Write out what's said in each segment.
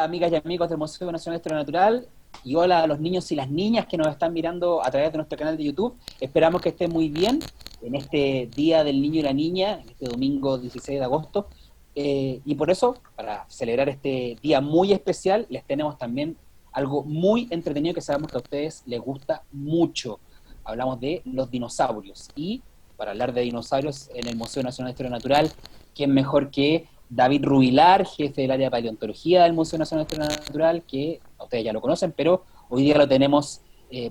amigas y amigos del Museo Nacional de Historia Natural, y hola a los niños y las niñas que nos están mirando a través de nuestro canal de YouTube. Esperamos que estén muy bien en este Día del Niño y la Niña, en este domingo 16 de agosto. Y por eso, para celebrar este día muy especial, les tenemos también algo muy entretenido que sabemos que a ustedes les gusta mucho. Hablamos de los dinosaurios. Y para hablar de dinosaurios en el Museo Nacional de Historia Natural, ¿quién mejor que David Rubilar, jefe del área de paleontología del Museo Nacional de Historia Natural, que ustedes ya lo conocen, pero hoy día lo tenemos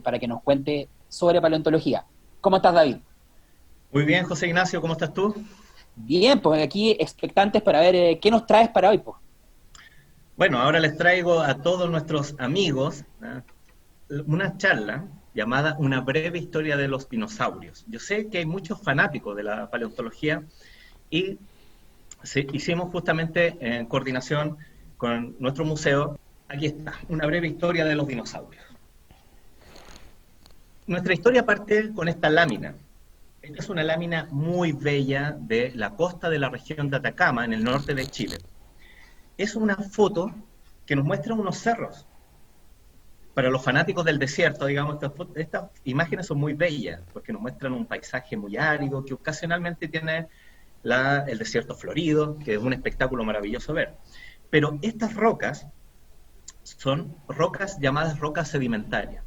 para que nos cuente sobre paleontología? ¿Cómo estás, David? Muy bien, José Ignacio, ¿cómo estás tú? Bien, pues aquí expectantes para ver qué nos traes para hoy, pues. Bueno, ahora les traigo a todos nuestros amigos, ¿ah?, una charla llamada Una breve historia de los dinosaurios. Yo sé que hay muchos fanáticos de la paleontología y hicimos justamente en coordinación con nuestro museo, aquí está, Una breve historia de los dinosaurios. Nuestra historia parte con esta lámina. Esta es una lámina muy bella de la costa de la región de Atacama, en el norte de Chile. Es una foto que nos muestra unos cerros. Para los fanáticos del desierto, digamos, estas imágenes son muy bellas, porque nos muestran un paisaje muy árido, que ocasionalmente tiene el desierto florido, que es un espectáculo maravilloso ver. Pero estas rocas son rocas llamadas rocas sedimentarias.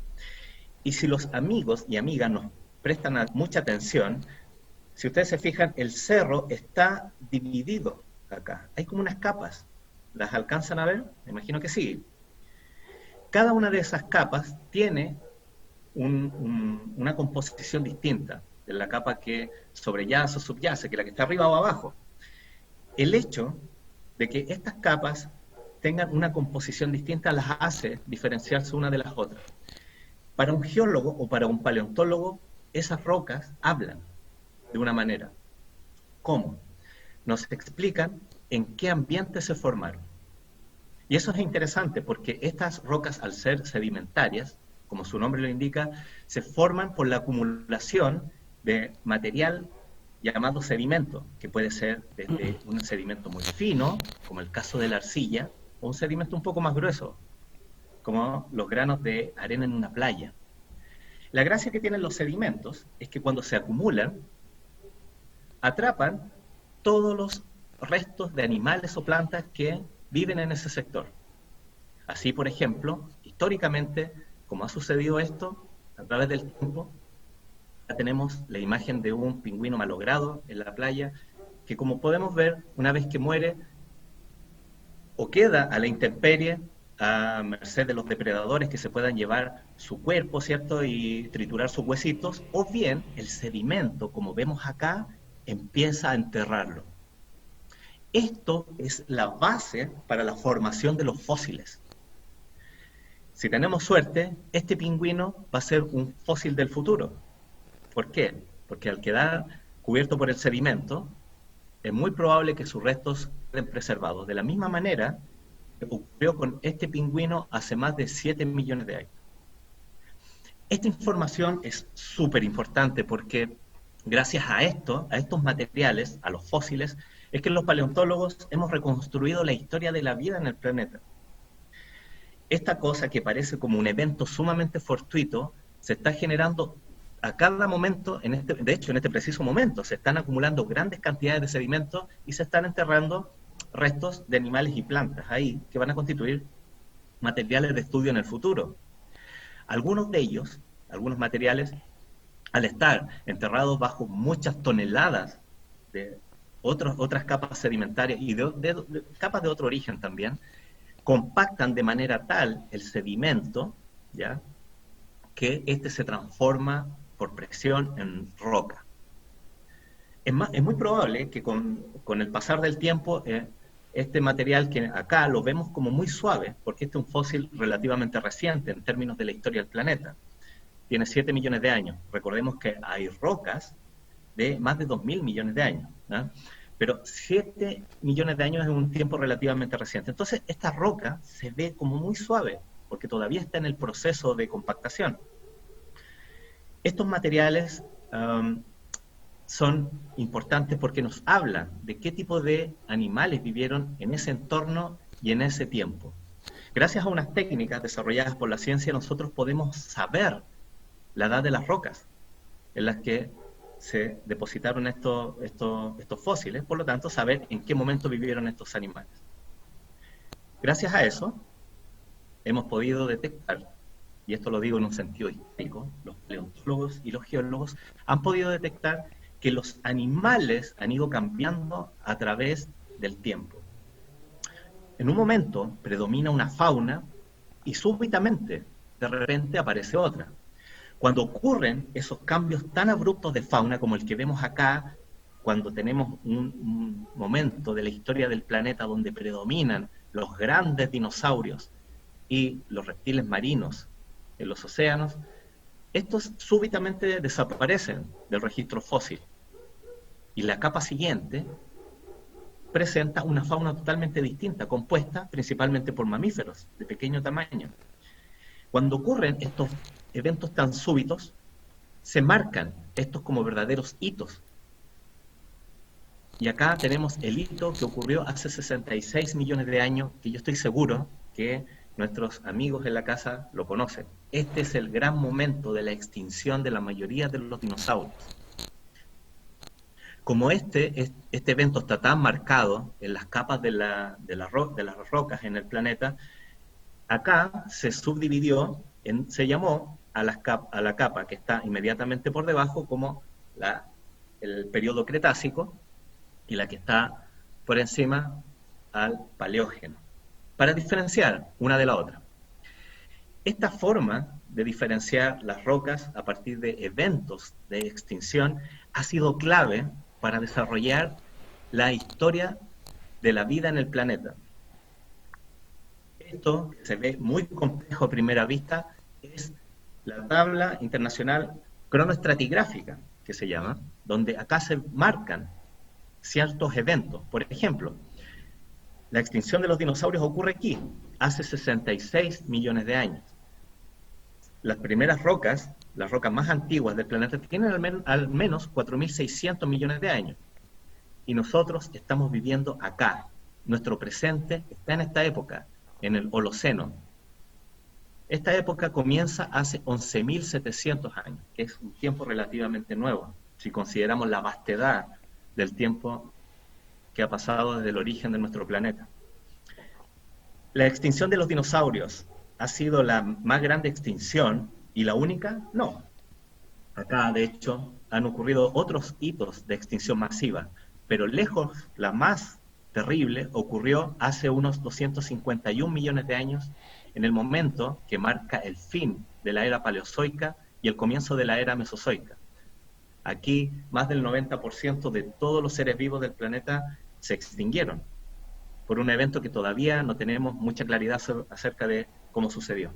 Y si los amigos y amigas nos prestan mucha atención, si ustedes se fijan, el cerro está dividido acá. Hay como unas capas. ¿Las alcanzan a ver? Me imagino que sí. Cada una de esas capas tiene una composición distinta de la capa que sobreyace o subyace, que la que está arriba o abajo. El hecho de que estas capas tengan una composición distinta las hace diferenciarse una de las otras. Para un geólogo o para un paleontólogo, esas rocas hablan de una manera. ¿Cómo? Nos explican en qué ambiente se formaron. Y eso es interesante porque estas rocas, al ser sedimentarias, como su nombre lo indica, se forman por la acumulación de material llamado sedimento, que puede ser desde un sedimento muy fino, como el caso de la arcilla, o un sedimento un poco más grueso, como los granos de arena en una playa. La gracia que tienen los sedimentos es que cuando se acumulan, atrapan todos los restos de animales o plantas que viven en ese sector. Así, por ejemplo, históricamente, como ha sucedido esto, a través del tiempo, ya tenemos la imagen de un pingüino malogrado en la playa, que como podemos ver, una vez que muere, o queda a la intemperie, a merced de los depredadores que se puedan llevar su cuerpo, ¿cierto?, y triturar sus huesitos, o bien el sedimento, como vemos acá, empieza a enterrarlo. Esto es la base para la formación de los fósiles. Si tenemos suerte, este pingüino va a ser un fósil del futuro. ¿Por qué? Porque al quedar cubierto por el sedimento, es muy probable que sus restos queden preservados. De la misma manera que ocurrió con este pingüino hace más de 7 millones de años. Esta información es súper importante porque gracias a esto, a estos materiales, a los fósiles, es que los paleontólogos hemos reconstruido la historia de la vida en el planeta. Esta cosa que parece como un evento sumamente fortuito, se está generando a cada momento, de hecho en este preciso momento, se están acumulando grandes cantidades de sedimentos y se están enterrando restos de animales y plantas ahí que van a constituir materiales de estudio en el futuro. Algunos de ellos, algunos materiales, al estar enterrados bajo muchas toneladas de otras capas sedimentarias y de capas de otro origen también, compactan de manera tal el sedimento, ¿ya?, que este se transforma por presión en roca. Es muy probable que con el pasar del tiempo, este material que acá lo vemos como muy suave, porque este es un fósil relativamente reciente en términos de la historia del planeta. Tiene 7 millones de años. Recordemos que hay rocas de más de 2.000 millones de años, ¿no? Pero 7 millones de años es un tiempo relativamente reciente. Entonces, esta roca se ve como muy suave, porque todavía está en el proceso de compactación. Estos materiales son importantes porque nos hablan de qué tipo de animales vivieron en ese entorno y en ese tiempo. Gracias a unas técnicas desarrolladas por la ciencia, nosotros podemos saber la edad de las rocas en las que se depositaron estos fósiles, por lo tanto, saber en qué momento vivieron estos animales. Gracias a eso, hemos podido detectar, y esto lo digo en un sentido histórico, los paleontólogos y los geólogos han podido detectar que los animales han ido cambiando a través del tiempo. En un momento predomina una fauna y súbitamente, de repente, aparece otra. Cuando ocurren esos cambios tan abruptos de fauna como el que vemos acá, cuando tenemos un momento de la historia del planeta donde predominan los grandes dinosaurios y los reptiles marinos en los océanos, estos súbitamente desaparecen del registro fósil. Y la capa siguiente presenta una fauna totalmente distinta, compuesta principalmente por mamíferos de pequeño tamaño. Cuando ocurren estos eventos tan súbitos, se marcan estos como verdaderos hitos. Y acá tenemos el hito que ocurrió hace 66 millones de años, que yo estoy seguro que nuestros amigos en la casa lo conocen. Este es el gran momento de la extinción de la mayoría de los dinosaurios. Como este evento está tan marcado en las capas de las rocas en el planeta, acá se subdividió, se llamó a la capa que está inmediatamente por debajo como el periodo Cretácico, y la que está por encima al Paleógeno, para diferenciar una de la otra. Esta forma de diferenciar las rocas a partir de eventos de extinción ha sido clave para desarrollar la historia de la vida en el planeta. Esto, que se ve muy complejo a primera vista, es la tabla internacional cronoestratigráfica, que se llama, donde acá se marcan ciertos eventos. Por ejemplo, la extinción de los dinosaurios ocurre aquí, hace 66 millones de años. Las primeras rocas, las rocas más antiguas del planeta, tienen al menos 4.600 millones de años. Y nosotros estamos viviendo acá. Nuestro presente está en esta época, en el Holoceno. Esta época comienza hace 11.700 años, que es un tiempo relativamente nuevo, si consideramos la vastedad del tiempo que ha pasado desde el origen de nuestro planeta. ¿La extinción de los dinosaurios ha sido la más grande extinción y la única? No. Acá, de hecho, han ocurrido otros hitos de extinción masiva, pero lejos, la más terrible ocurrió hace unos 251 millones de años, en el momento que marca el fin de la era paleozoica y el comienzo de la era mesozoica. Aquí, más del 90% de todos los seres vivos del planeta se extinguieron por un evento que todavía no tenemos mucha claridad acerca de cómo sucedió.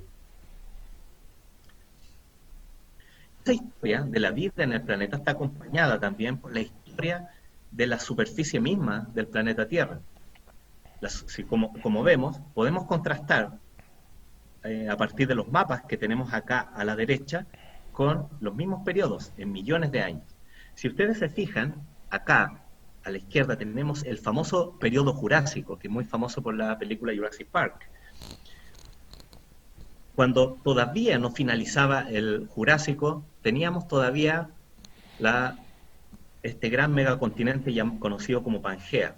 Esta historia de la vida en el planeta está acompañada también por la historia de la superficie misma del planeta Tierra. Como vemos, podemos contrastar a partir de los mapas que tenemos acá a la derecha con los mismos periodos en millones de años. Si ustedes se fijan, acá a la izquierda tenemos el famoso periodo Jurásico, que es muy famoso por la película Jurassic Park. Cuando todavía no finalizaba el Jurásico, teníamos todavía este gran megacontinente ya conocido como Pangea.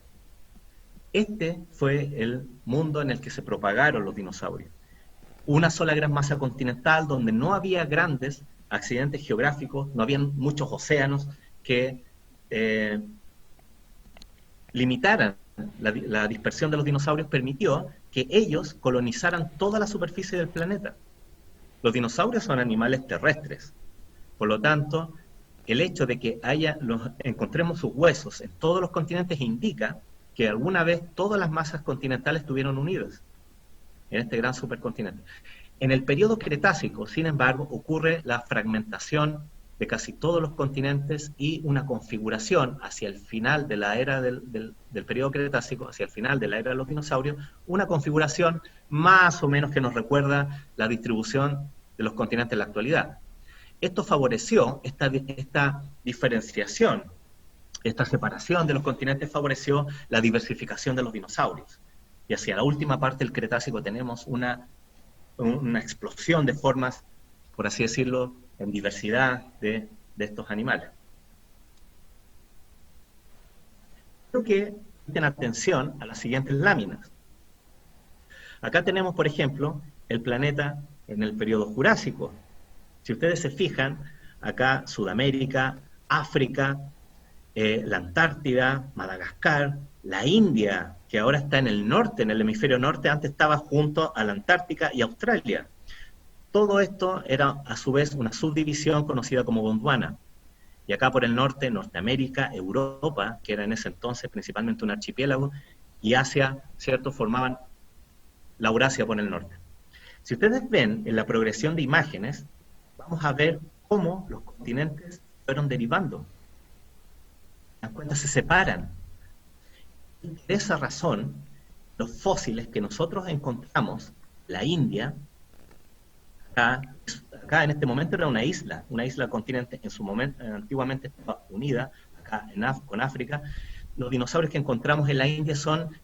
Este fue el mundo en el que se propagaron los dinosaurios. Una sola gran masa continental donde no había grandes accidentes geográficos, no habían muchos océanos que limitaran la dispersión de los dinosaurios, permitió que ellos colonizaran toda la superficie del planeta. Los dinosaurios son animales terrestres, por lo tanto, el hecho de que encontremos sus huesos en todos los continentes indica que alguna vez todas las masas continentales estuvieron unidas en este gran supercontinente. En el periodo Cretácico, sin embargo, ocurre la fragmentación de casi todos los continentes y una configuración hacia el final de la era del periodo Cretácico, hacia el final de la era de los dinosaurios, una configuración más o menos que nos recuerda la distribución de los continentes en la actualidad. Esto favoreció, esta diferenciación, esta separación de los continentes favoreció la diversificación de los dinosaurios. y hacia la última parte del Cretácico tenemos una explosión de formas, por así decirlo, en diversidad de estos animales. Quiero que presten atención a las siguientes láminas. Acá tenemos, por ejemplo, el planeta en el periodo Jurásico. Si ustedes se fijan, acá Sudamérica, África, la Antártida, Madagascar, la India, que ahora está en el norte, en el hemisferio norte, antes estaba junto a la Antártica y Australia. Todo esto era a su vez una subdivisión conocida como Gondwana. Y acá por el norte, Norteamérica, Europa, que era en ese entonces principalmente un archipiélago, y Asia, ¿cierto?, formaban la Eurasia por el norte. Si ustedes ven en la progresión de imágenes, vamos a ver cómo los continentes fueron derivando. Las cuentas se separan. Y por esa razón, los fósiles que nosotros encontramos, la India, acá en este momento era una isla continente, en su momento, antiguamente estaba unida, acá con África. Los dinosaurios que encontramos en la India son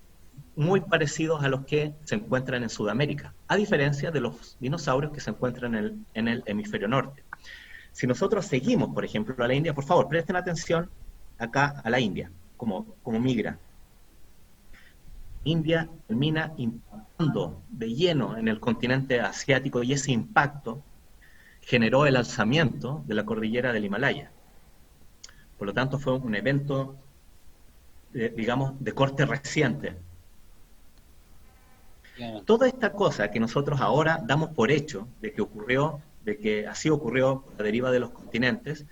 muy parecidos a los que se encuentran en Sudamérica, a diferencia de los dinosaurios que se encuentran en el hemisferio norte. Si nosotros seguimos, por ejemplo, a la India, por favor, presten atención acá a la India, como migra. India termina impactando de lleno en el continente asiático y ese impacto generó el alzamiento de la cordillera del Himalaya. Por lo tanto, fue un evento, digamos, de corte reciente. Toda esta cosa que nosotros ahora damos por hecho de que ocurrió, de que así ocurrió la deriva de los continentes,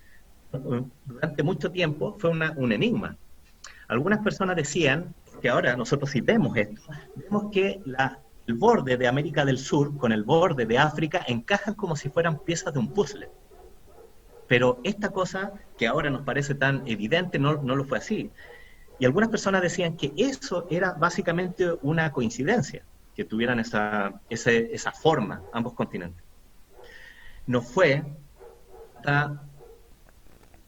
durante mucho tiempo fue un enigma. Algunas personas decían, que ahora nosotros si vemos esto, vemos que el borde de América del Sur con el borde de África encajan como si fueran piezas de un puzzle. Pero esta cosa que ahora nos parece tan evidente no lo fue así. Y algunas personas decían que eso era básicamente una coincidencia, que tuvieran esa forma ambos continentes. No fue hasta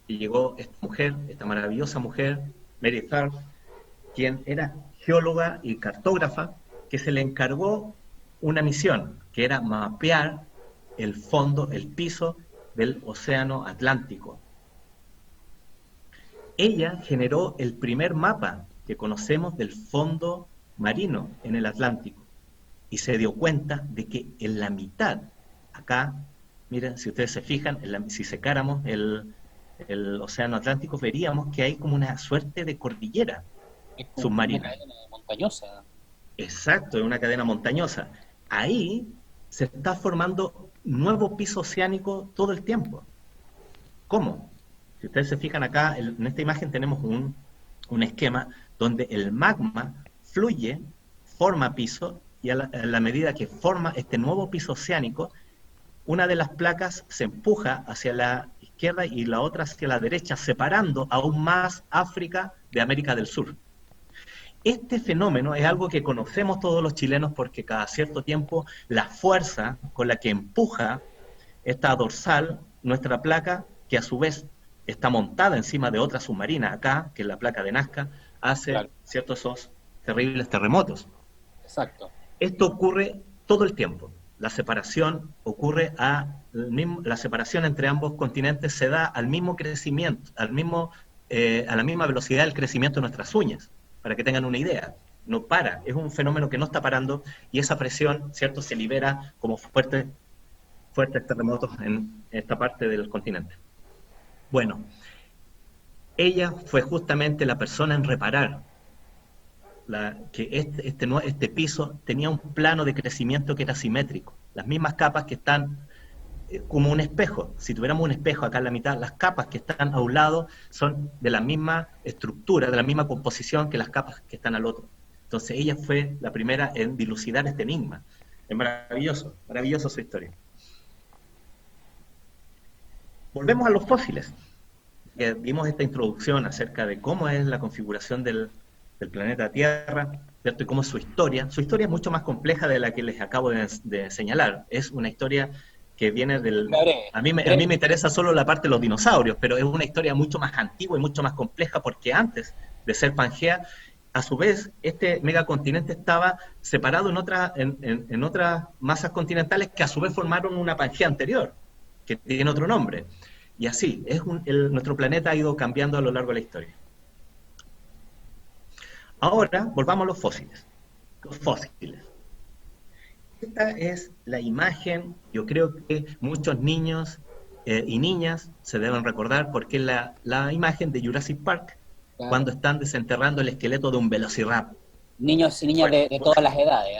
que llegó esta mujer, esta maravillosa mujer, Mary Tharp, quien era geóloga y cartógrafa, que se le encargó una misión, que era mapear el fondo, el piso del océano Atlántico. Ella generó el primer mapa que conocemos del fondo marino en el Atlántico y se dio cuenta de que en la mitad, acá, miren, si ustedes se fijan, si secáramos el océano Atlántico, veríamos que hay como una suerte de cordillera submarina. Una cadena montañosa. Exacto, es una cadena montañosa. Ahí se está formando nuevo piso oceánico todo el tiempo. ¿Cómo? Si ustedes se fijan acá, en esta imagen tenemos un esquema donde el magma fluye, forma piso, y a la medida que forma este nuevo piso oceánico, una de las placas se empuja hacia la izquierda y la otra hacia la derecha, separando aún más África de América del Sur. Este fenómeno es algo que conocemos todos los chilenos porque cada cierto tiempo la fuerza con la que empuja esta dorsal, nuestra placa, que a su vez está montada encima de otra submarina acá, que es la placa de Nazca, hace, claro, ciertos esos terribles terremotos. Exacto. Esto ocurre todo el tiempo. La separación ocurre la separación entre ambos continentes se da al mismo crecimiento, a la misma velocidad del crecimiento de nuestras uñas, para que tengan una idea. No para, es un fenómeno que no está parando y esa presión, ¿cierto?, se libera como fuertes terremotos en esta parte del continente. Bueno, ella fue justamente la persona en reparar que este piso tenía un plano de crecimiento que era simétrico. Las mismas capas que están como un espejo. Si tuviéramos un espejo acá en la mitad, las capas que están a un lado son de la misma estructura, de la misma composición que las capas que están al otro. Entonces ella fue la primera en dilucidar este enigma. Es maravilloso, maravillosa su historia. Volvemos a los fósiles. Vimos esta introducción acerca de cómo es la configuración del planeta Tierra, ¿cierto? Y cómo es su historia. Su historia es mucho más compleja de la que les acabo de señalar. Es una historia que viene del... A mí me interesa solo la parte de los dinosaurios, pero es una historia mucho más antigua y mucho más compleja porque antes de ser Pangea, a su vez, este megacontinente estaba separado en otras masas continentales que a su vez formaron una Pangea anterior, que tiene otro nombre. Y así, nuestro planeta ha ido cambiando a lo largo de la historia. Ahora, volvamos a los fósiles. Los fósiles. Esta es la imagen, yo creo que muchos niños y niñas se deben recordar, porque es la imagen de Jurassic Park, Claro. cuando están desenterrando el esqueleto de un velociraptor. Niños y niñas Bueno, de todas las edades.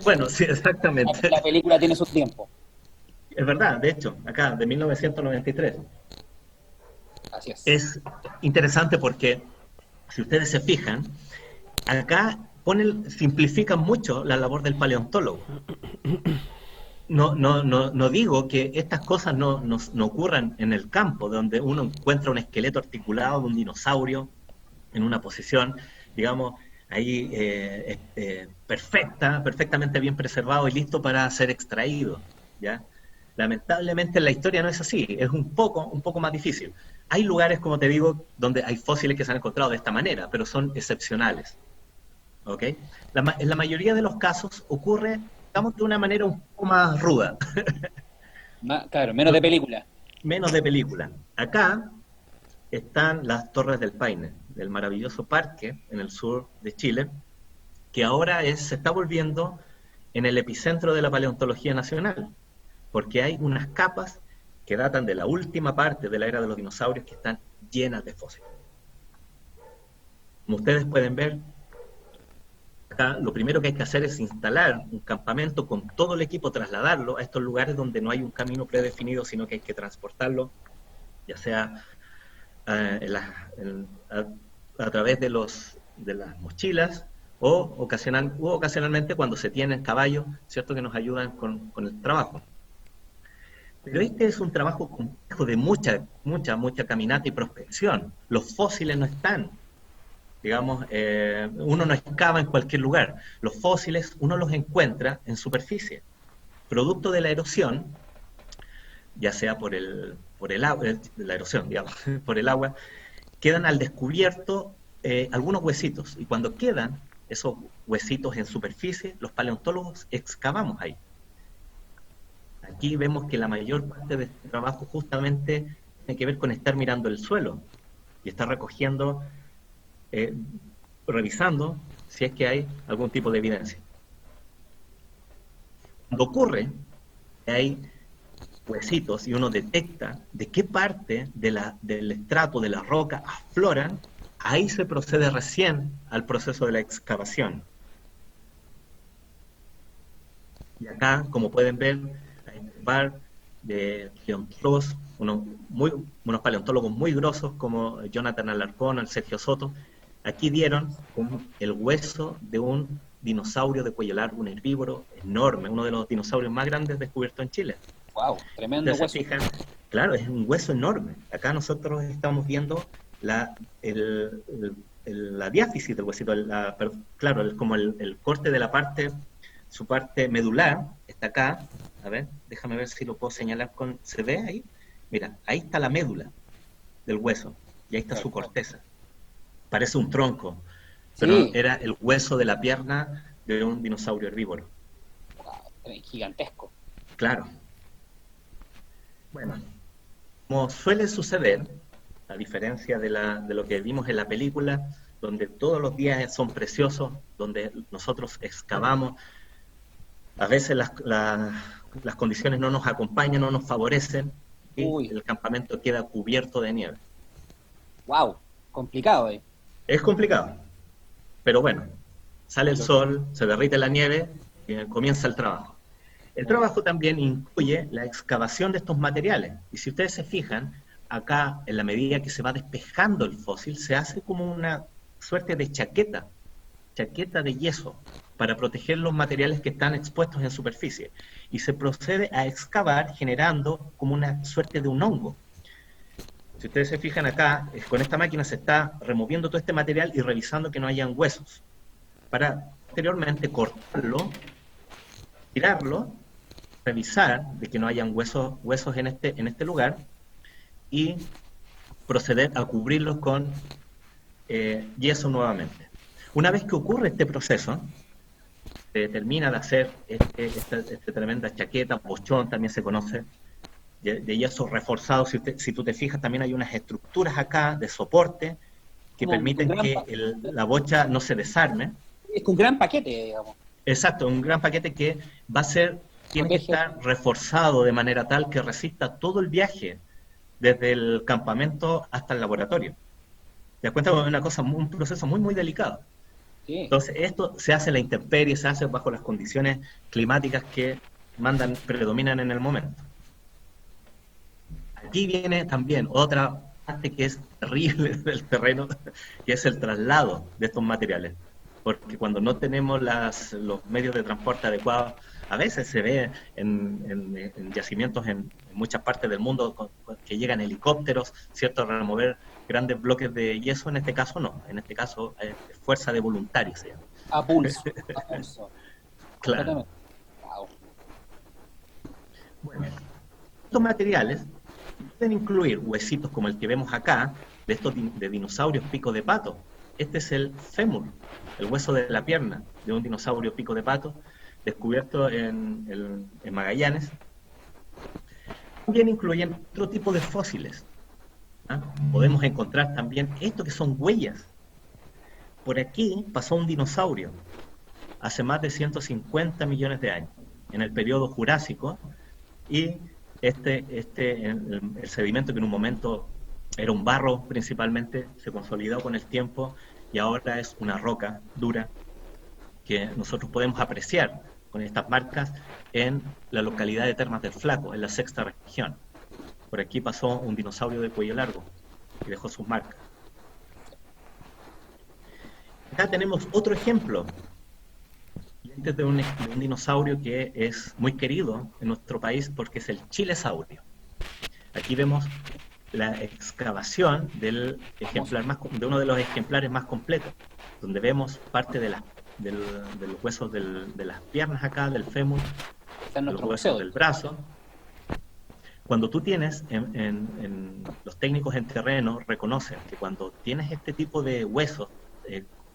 bueno, sí, exactamente. La película tiene su tiempo. Es verdad, de hecho, acá, de 1993. Así es. Es interesante porque, si ustedes se fijan, acá simplifican mucho la labor del paleontólogo. No digo que estas cosas no ocurran en el campo, donde uno encuentra un esqueleto articulado de un dinosaurio en una posición, digamos, ahí perfectamente bien preservado y listo para ser extraído, ¿ya? Lamentablemente en la historia no es así, es un poco más difícil. Hay lugares, como te digo, donde hay fósiles que se han encontrado de esta manera, pero son excepcionales, ¿ok? En la mayoría de los casos ocurre, digamos, de una manera un poco más ruda. Claro, menos de película. Menos de película. Acá están las Torres del Paine, del maravilloso parque en el sur de Chile, que ahora se está volviendo en el epicentro de la paleontología nacional, porque hay unas capas que datan de la última parte de la era de los dinosaurios que están llenas de fósiles. Como ustedes pueden ver, acá lo primero que hay que hacer es instalar un campamento con todo el equipo, trasladarlo a estos lugares donde no hay un camino predefinido, sino que hay que transportarlo, ya sea a través de las mochilas o ocasionalmente cuando se tienen caballos, ¿cierto?, que nos ayudan con el trabajo. Pero este es un trabajo complejo de mucha caminata y prospección. Los fósiles no están, digamos, uno no excava en cualquier lugar. Los fósiles uno los encuentra en superficie, producto de la erosión, ya sea por el agua, la erosión, digamos, por el agua, quedan al descubierto algunos huesitos, y cuando quedan esos huesitos en superficie, los paleontólogos excavamos ahí. Aquí vemos que la mayor parte de este trabajo justamente tiene que ver con estar mirando el suelo y estar recogiendo, revisando si es que hay algún tipo de evidencia. Cuando ocurre que hay huesitos y uno detecta de qué parte del estrato de la roca afloran, ahí se procede recién al proceso de la excavación. Y acá, como pueden ver, hay un par de paleontólogos, unos paleontólogos muy grosos como Jonathan Alarcón, el Sergio Soto. Aquí dieron el hueso de un dinosaurio de cuello largo, un herbívoro enorme, uno de los dinosaurios más grandes descubiertos en Chile. Wow, tremendo hueso. Fijan, claro, es un hueso enorme. Acá nosotros estamos viendo la diáfisis del huesito, claro, como el corte de la parte, su parte medular, está acá. A ver, déjame ver si lo puedo señalar ¿se ve ahí? Mira, ahí está la médula del hueso, y ahí está su corteza. Parece un tronco, pero Sí. era el hueso de la pierna de un dinosaurio herbívoro. Wow, gigantesco. Claro. Bueno, como suele suceder, a diferencia de lo que vimos en la película, donde todos los días son preciosos, donde nosotros excavamos, a veces las condiciones no nos acompañan, no nos favorecen, y el campamento queda cubierto de nieve. Wow, complicado ahí. Es complicado, pero bueno, sale el sol, se derrite la nieve y comienza el trabajo. El trabajo también incluye la excavación de estos materiales, y si ustedes se fijan, acá en la medida que se va despejando el fósil, se hace como una suerte de chaqueta de yeso, para proteger los materiales que están expuestos en superficie, y se procede a excavar generando como una suerte de un hongo. Si ustedes se fijan acá, con esta máquina se está removiendo todo este material y revisando que no hayan huesos, para posteriormente cortarlo, tirarlo, revisar de que no hayan huesos en este lugar, y proceder a cubrirlos con yeso nuevamente. Una vez que ocurre este proceso, se termina de hacer esta tremenda chaqueta, pochón también se conoce, de yeso reforzado. Si tú te fijas, también hay unas estructuras acá de soporte que Como un permiten gran que la bocha no se desarme. es un gran paquete, digamos. Exacto, un gran paquete que tiene que Protege. estar reforzado de manera tal que resista todo el viaje, desde el campamento hasta el laboratorio. Te das cuenta que es una cosa, un proceso muy, muy delicado. Sí. Entonces, esto se hace a la intemperie, se hace bajo las condiciones climáticas que predominan en el momento. Aquí viene también otra parte que es terrible del terreno, que es el traslado de estos materiales. Porque cuando no tenemos los medios de transporte adecuados, a veces se ve en yacimientos en muchas partes del mundo que llegan helicópteros, ¿cierto?, a remover grandes bloques de yeso. En este caso no, en este caso es fuerza de voluntarios, se llama. A pulso. A pulso. Claro. Completamente. Wow. Bueno, estos materiales pueden incluir huesitos como el que vemos acá, de estos de dinosaurios pico de pato. Este es el fémur, el hueso de la pierna de un dinosaurio pico de pato, descubierto en Magallanes. También incluyen otro tipo de fósiles. ¿Ah? Podemos encontrar también esto que son huellas. Por aquí pasó un dinosaurio hace más de 150 millones de años, en el periodo Jurásico, y el sedimento, que en un momento era un barro principalmente, se consolidó con el tiempo y ahora es una roca dura que nosotros podemos apreciar con estas marcas en la localidad de Termas del Flaco, en la sexta región. Por aquí pasó un dinosaurio de cuello largo y dejó sus marcas. Acá tenemos otro ejemplo de un dinosaurio que es muy querido en nuestro país porque es el chilesaurio. Aquí vemos la excavación de uno de los ejemplares más completos, donde vemos parte de los huesos de las piernas acá, del fémur, de los huesos del brazo. Cuando tú tienes, los técnicos en terreno reconocen que cuando tienes este tipo de huesos,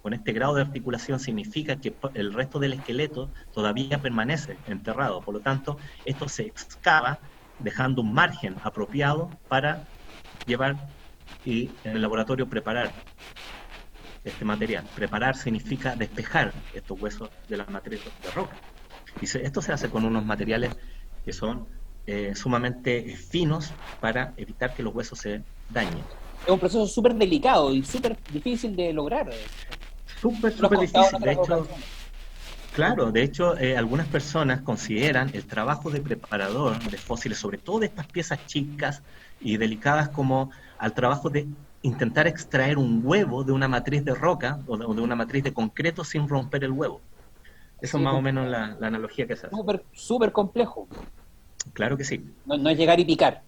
con este grado de articulación, significa que el resto del esqueleto todavía permanece enterrado. Por lo tanto, esto se excava dejando un margen apropiado para llevar y en el laboratorio preparar este material. Preparar significa despejar estos huesos de la matriz de roca. Y esto se hace con unos materiales que son sumamente finos para evitar que los huesos se dañen. Es un proceso súper delicado y súper difícil de lograr. Súper difícil. De hecho, claro, de hecho, algunas personas consideran el trabajo de preparador de fósiles, sobre todo de estas piezas chicas y delicadas, como al trabajo de intentar extraer un huevo de una matriz de roca o de una matriz de concreto sin romper el huevo. Eso es más o menos la analogía que se hace. Súper complejo. Claro que sí. No es llegar y picar.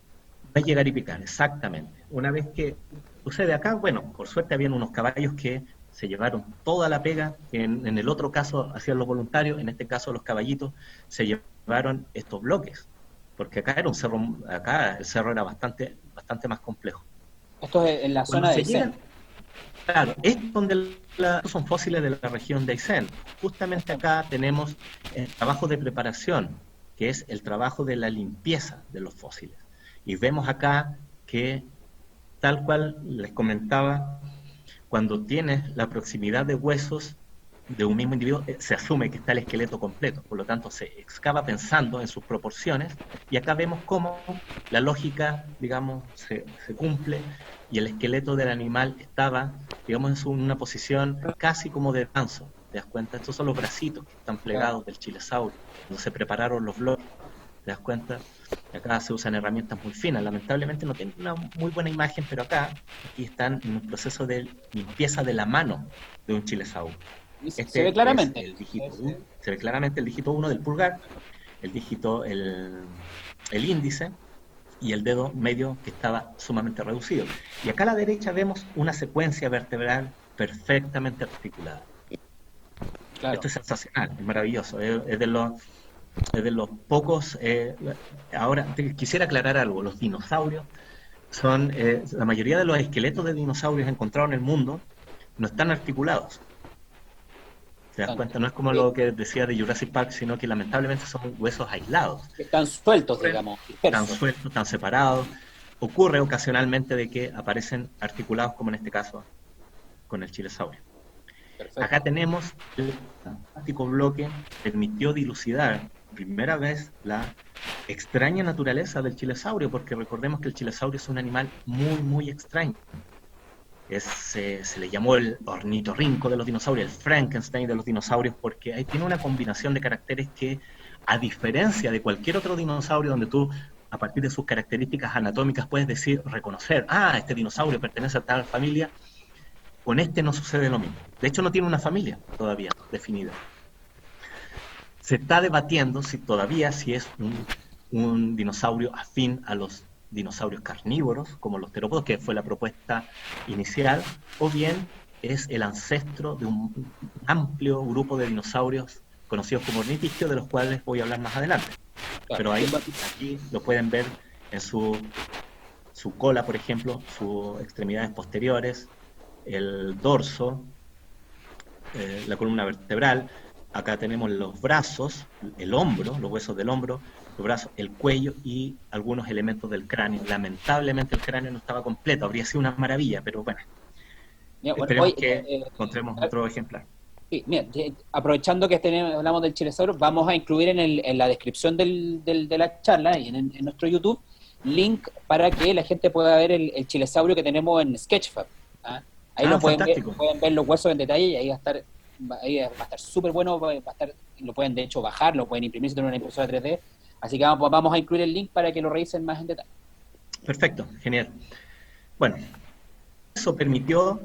No es llegar y picar, exactamente. Una vez que sucede acá, bueno, por suerte habían unos caballos que se llevaron toda la pega, en el otro caso hacían los voluntarios, en este caso los caballitos se llevaron estos bloques, porque acá era un cerro, acá el cerro era bastante más complejo. Esto es en la zona de Aysén. Claro, es donde son fósiles de la región de Aysén. Justamente acá tenemos el trabajo de preparación, que es el trabajo de la limpieza de los fósiles. Y vemos acá que, tal cual les comentaba, cuando tienes la proximidad de huesos de un mismo individuo, se asume que está el esqueleto completo, por lo tanto se excava pensando en sus proporciones, y acá vemos cómo la lógica, digamos, se cumple, y el esqueleto del animal estaba, digamos, en una posición casi como de danzo. ¿Te das cuenta? Estos son los bracitos que están plegados del chilesaurio, cuando se prepararon los bloques. ¿Te das cuenta? Acá se usan herramientas muy finas. Lamentablemente no tengo una muy buena imagen, pero aquí están en un proceso de limpieza de la mano de un chilesaurio. Se ve claramente. Se ve claramente el dígito 1 del pulgar, el índice y el dedo medio, que estaba sumamente reducido. Y acá a la derecha vemos una secuencia vertebral perfectamente articulada. Claro. Esto es sensacional, es maravilloso, es de los pocos. Ahora, quisiera aclarar algo. Los dinosaurios son, la mayoría de los esqueletos de dinosaurios encontrados en el mundo no están articulados. ¿Te das cuenta? No es como lo que decía de Jurassic Park, sino que lamentablemente son huesos aislados. Están sueltos, Ocurren, digamos, están dispersos. sueltos, están separados. Ocurre ocasionalmente de que aparecen articulados, como en este caso con el chilesaurio. Acá Perfecto. tenemos el fantástico bloque que permitió dilucidar por primera vez la extraña naturaleza del chilesaurio, porque recordemos que el chilesaurio es un animal muy, muy extraño. Se le llamó el ornitorrinco de los dinosaurios, el Frankenstein de los dinosaurios, porque ahí tiene una combinación de caracteres que, a diferencia de cualquier otro dinosaurio donde tú, a partir de sus características anatómicas, puedes decir, reconocer, este dinosaurio pertenece a tal familia, con este no sucede lo mismo. De hecho, no tiene una familia todavía definida. Se está debatiendo si es un dinosaurio afín a los dinosaurios carnívoros, como los terópodos, que fue la propuesta inicial, o bien es el ancestro de un amplio grupo de dinosaurios conocidos como ornitisquios, de los cuales voy a hablar más adelante. Claro. Pero aquí lo pueden ver en su cola, por ejemplo, sus extremidades posteriores, el dorso, la columna vertebral. Acá tenemos los brazos, el hombro, los huesos del hombro, los brazos, el cuello y algunos elementos del cráneo. Lamentablemente el cráneo no estaba completo, habría sido una maravilla, pero bueno, Mira, bueno, esperemos que encontremos otro ejemplar. sí, mira, aprovechando que hablamos del chilesauro, vamos a incluir en la descripción de la charla y en nuestro YouTube link para que la gente pueda ver el chilesaurio que tenemos en Sketchfab. ¿Ah? Ahí lo Fantástico. pueden ver los huesos en detalle y ahí va a estar súper bueno, lo pueden de hecho bajar, lo pueden imprimir si tienen una impresora 3D, así que vamos a incluir el link para que lo revisen más en detalle. Perfecto, genial. Bueno, eso permitió,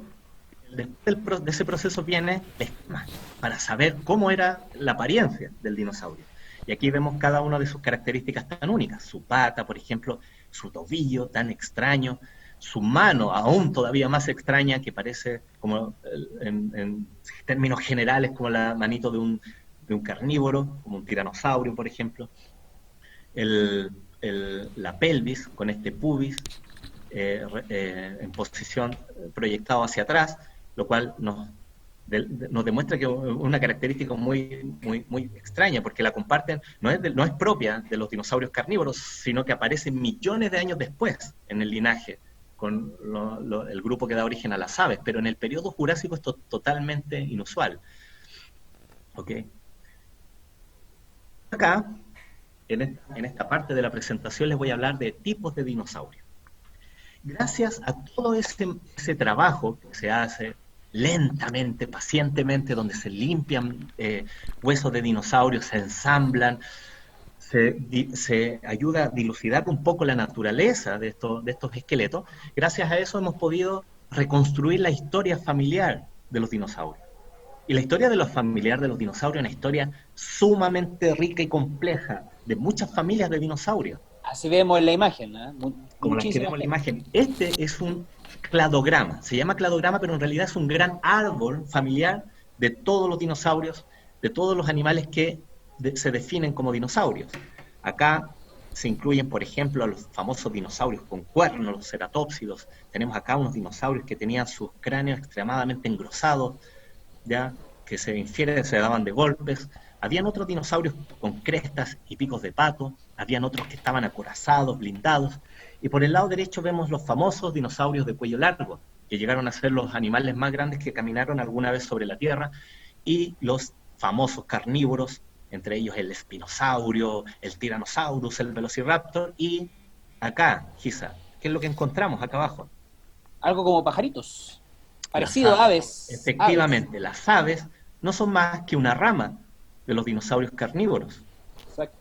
después de ese proceso viene el esquema, para saber cómo era la apariencia del dinosaurio. Y aquí vemos cada una de sus características tan únicas. Su pata, por ejemplo, su tobillo tan extraño, su mano aún todavía más extraña, que parece, como en términos generales, como la manito de un carnívoro, como un tiranosaurio, por ejemplo. La pelvis, con este pubis en posición proyectado hacia atrás, lo cual nos demuestra que es una característica muy, muy, muy extraña, porque la comparten, no es propia de los dinosaurios carnívoros, sino que aparece millones de años después en el linaje, con el grupo que da origen a las aves, pero en el periodo Jurásico es totalmente inusual. ¿Ok? Acá, en esta parte de la presentación, les voy a hablar de tipos de dinosaurios. Gracias a todo ese trabajo que se hace lentamente, pacientemente, donde se limpian huesos de dinosaurios, se ensamblan, se ayuda a dilucidar un poco la naturaleza de estos esqueletos. Gracias a eso hemos podido reconstruir la historia familiar de los dinosaurios. Y la historia de los familiares de los dinosaurios es una historia sumamente rica y compleja, de muchas familias de dinosaurios. Así vemos en la imagen, ¿eh? Como las que vemos en la imagen. Este es un cladograma, se llama cladograma, pero en realidad es un gran árbol familiar de todos los dinosaurios, de todos los animales que se definen como dinosaurios. Acá se incluyen, por ejemplo, a los famosos dinosaurios con cuernos, los ceratópsidos. Tenemos acá unos dinosaurios que tenían sus cráneos extremadamente engrosados, ya que se infiere que se daban de golpes. Habían otros dinosaurios con crestas y picos de pato, habían otros que estaban acorazados, blindados, y por el lado derecho vemos los famosos dinosaurios de cuello largo, que llegaron a ser los animales más grandes que caminaron alguna vez sobre la Tierra, y los famosos carnívoros, entre ellos el espinosaurio, el tiranosaurus, el velociraptor, y acá, Gisa, ¿qué es lo que encontramos acá abajo? Algo como pajaritos, parecido a aves. Efectivamente, las aves no son más que una rama de los dinosaurios carnívoros. Exacto.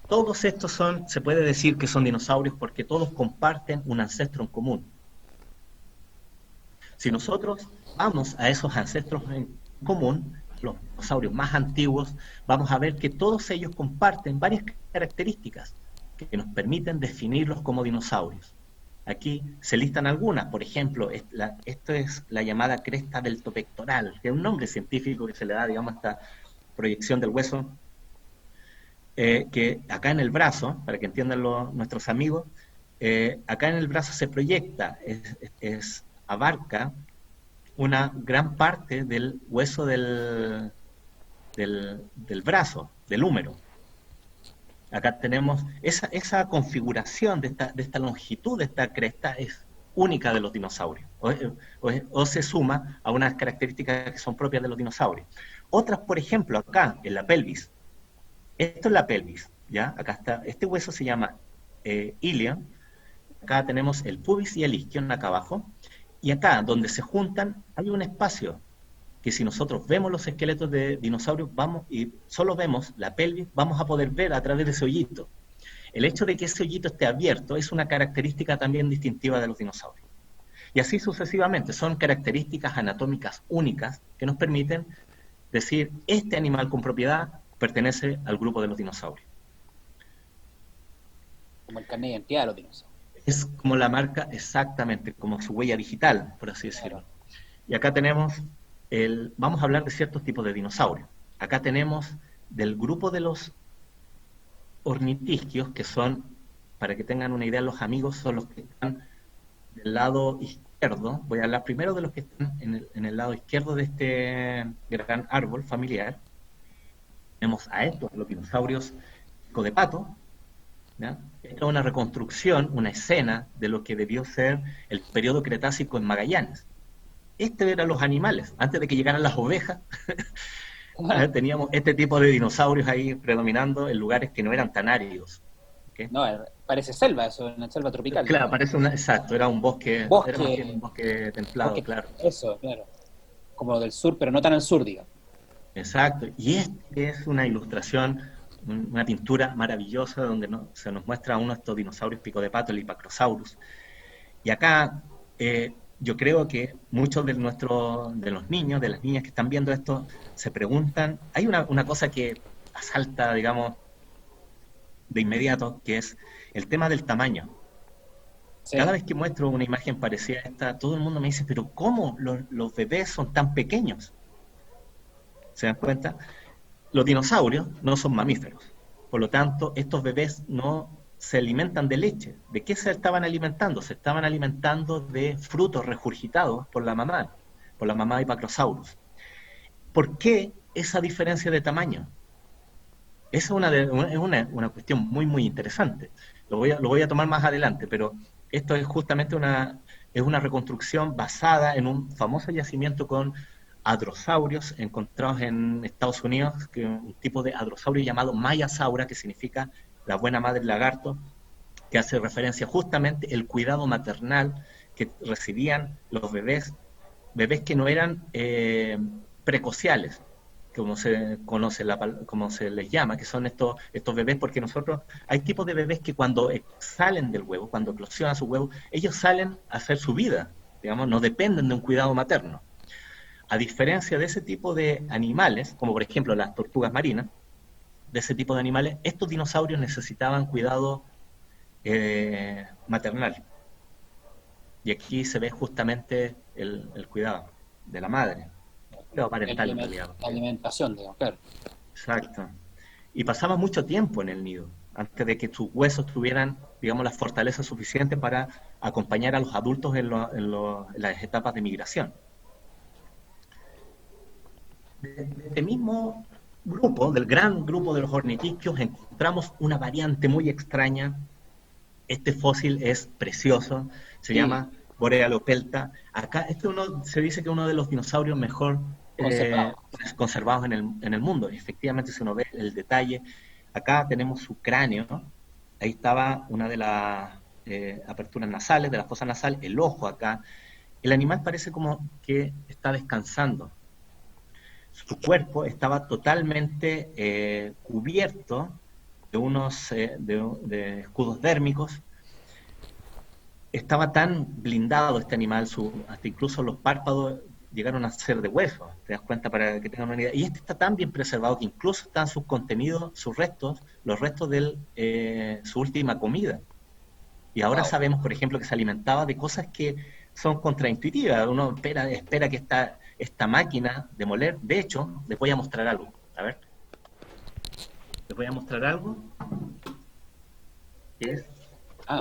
Todos estos se puede decir que son dinosaurios porque todos comparten un ancestro en común. Si nosotros vamos a esos ancestros en común, los dinosaurios más antiguos, vamos a ver que todos ellos comparten varias características que nos permiten definirlos como dinosaurios. Aquí se listan algunas, por ejemplo, esto es la llamada cresta deltopectoral, que es un nombre científico que se le da, digamos, a esta proyección del hueso, que acá en el brazo, para que entiendan nuestros amigos, acá en el brazo se proyecta, abarca una gran parte del hueso del brazo, del húmero. Acá tenemos esa configuración de esta longitud, de esta cresta, es única de los dinosaurios, o se suma a unas características que son propias de los dinosaurios. Otras, por ejemplo, acá, en la pelvis. Esto es la pelvis, ¿ya? Acá está, este hueso se llama ilion. Acá tenemos el pubis y el isquion acá abajo. Y acá, donde se juntan, hay un espacio que si nosotros vemos los esqueletos de dinosaurios y solo vemos la pelvis, vamos a poder ver a través de ese hoyito. El hecho de que ese hoyito esté abierto es una característica también distintiva de los dinosaurios. Y así sucesivamente, son características anatómicas únicas que nos permiten decir, este animal con propiedad pertenece al grupo de los dinosaurios. Como el carnet de identidad de los dinosaurios. Es como la marca, exactamente, como su huella digital, por así decirlo. Y acá tenemos, vamos a hablar de ciertos tipos de dinosaurios. Acá tenemos del grupo de los ornitisquios, que son, para que tengan una idea los amigos, son los que están del lado izquierdo. Voy a hablar primero de los que están en el lado izquierdo de este gran árbol familiar. Tenemos a estos, los dinosaurios pico de pato, ¿ya? Esta es una reconstrucción, una escena de lo que debió ser el periodo Cretácico en Magallanes. Estos eran los animales, antes de que llegaran las ovejas. Teníamos este tipo de dinosaurios ahí predominando en lugares que no eran tan áridos. ¿Okay? No, parece selva, eso, una selva tropical. Claro, ¿no? parece exacto, era un bosque, era más bien un bosque templado, claro. Eso, claro. Como del sur, pero no tan al sur, digamos. Exacto, y este es una ilustración, una pintura maravillosa donde se nos muestra a uno de estos dinosaurios pico de pato, el Hipacrosaurus. Y acá yo creo que muchos de los niños, de las niñas que están viendo esto, se preguntan, hay una cosa que asalta, digamos, de inmediato, que es el tema del tamaño. Sí. Cada vez que muestro una imagen parecida a esta, todo el mundo me dice, pero ¿cómo los bebés son tan pequeños? ¿Se dan cuenta? Los dinosaurios no son mamíferos. Por lo tanto, estos bebés no se alimentan de leche. ¿De qué se estaban alimentando? Se estaban alimentando de frutos regurgitados por la mamá Hipacrosaurus. ¿Por qué esa diferencia de tamaño? Esa es una cuestión muy, muy interesante. Lo voy a tomar más adelante, pero esto es justamente una reconstrucción basada en un famoso yacimiento con hadrosaurios encontrados en Estados Unidos, que es un tipo de hadrosaurio llamado Mayasaura, que significa la buena madre lagarto, que hace referencia justamente al cuidado maternal que recibían los bebés que no eran precociales, como se conoce, como se les llama, que son estos bebés, porque hay tipos de bebés que cuando salen del huevo, cuando eclosionan su huevo, ellos salen a hacer su vida, digamos, no dependen de un cuidado materno. A diferencia de ese tipo de animales, como por ejemplo las tortugas marinas, de ese tipo de animales, estos dinosaurios necesitaban cuidado maternal. Y aquí se ve justamente el cuidado de la madre. Cuidado parental, en realidad. La alimentación, digamos, claro. Exacto. Y pasaba mucho tiempo en el nido, antes de que sus huesos tuvieran, digamos, la fortaleza suficiente para acompañar a los adultos en las etapas de migración. De este mismo grupo, del gran grupo de los ornitisquios, encontramos una variante muy extraña. Este fósil es precioso, se llama Borealopelta. Acá se dice que es uno de los dinosaurios mejor conservados en el mundo. Efectivamente, si uno ve el detalle, acá tenemos su cráneo, ¿no? Ahí estaba una de las aperturas nasales, de las fosas nasales, el ojo acá. El animal parece como que está descansando. Su cuerpo estaba totalmente cubierto de unos de escudos dérmicos. Estaba tan blindado este animal, hasta incluso los párpados llegaron a ser de hueso, te das cuenta, para que tengan una idea. Y este está tan bien preservado que incluso están sus contenidos, sus restos, los restos de su última comida. Y ahora sabemos, por ejemplo, que se alimentaba de cosas que son contraintuitivas. Uno espera que esta máquina de moler, de hecho, les voy a mostrar algo. A ver. Les voy a mostrar algo. Que es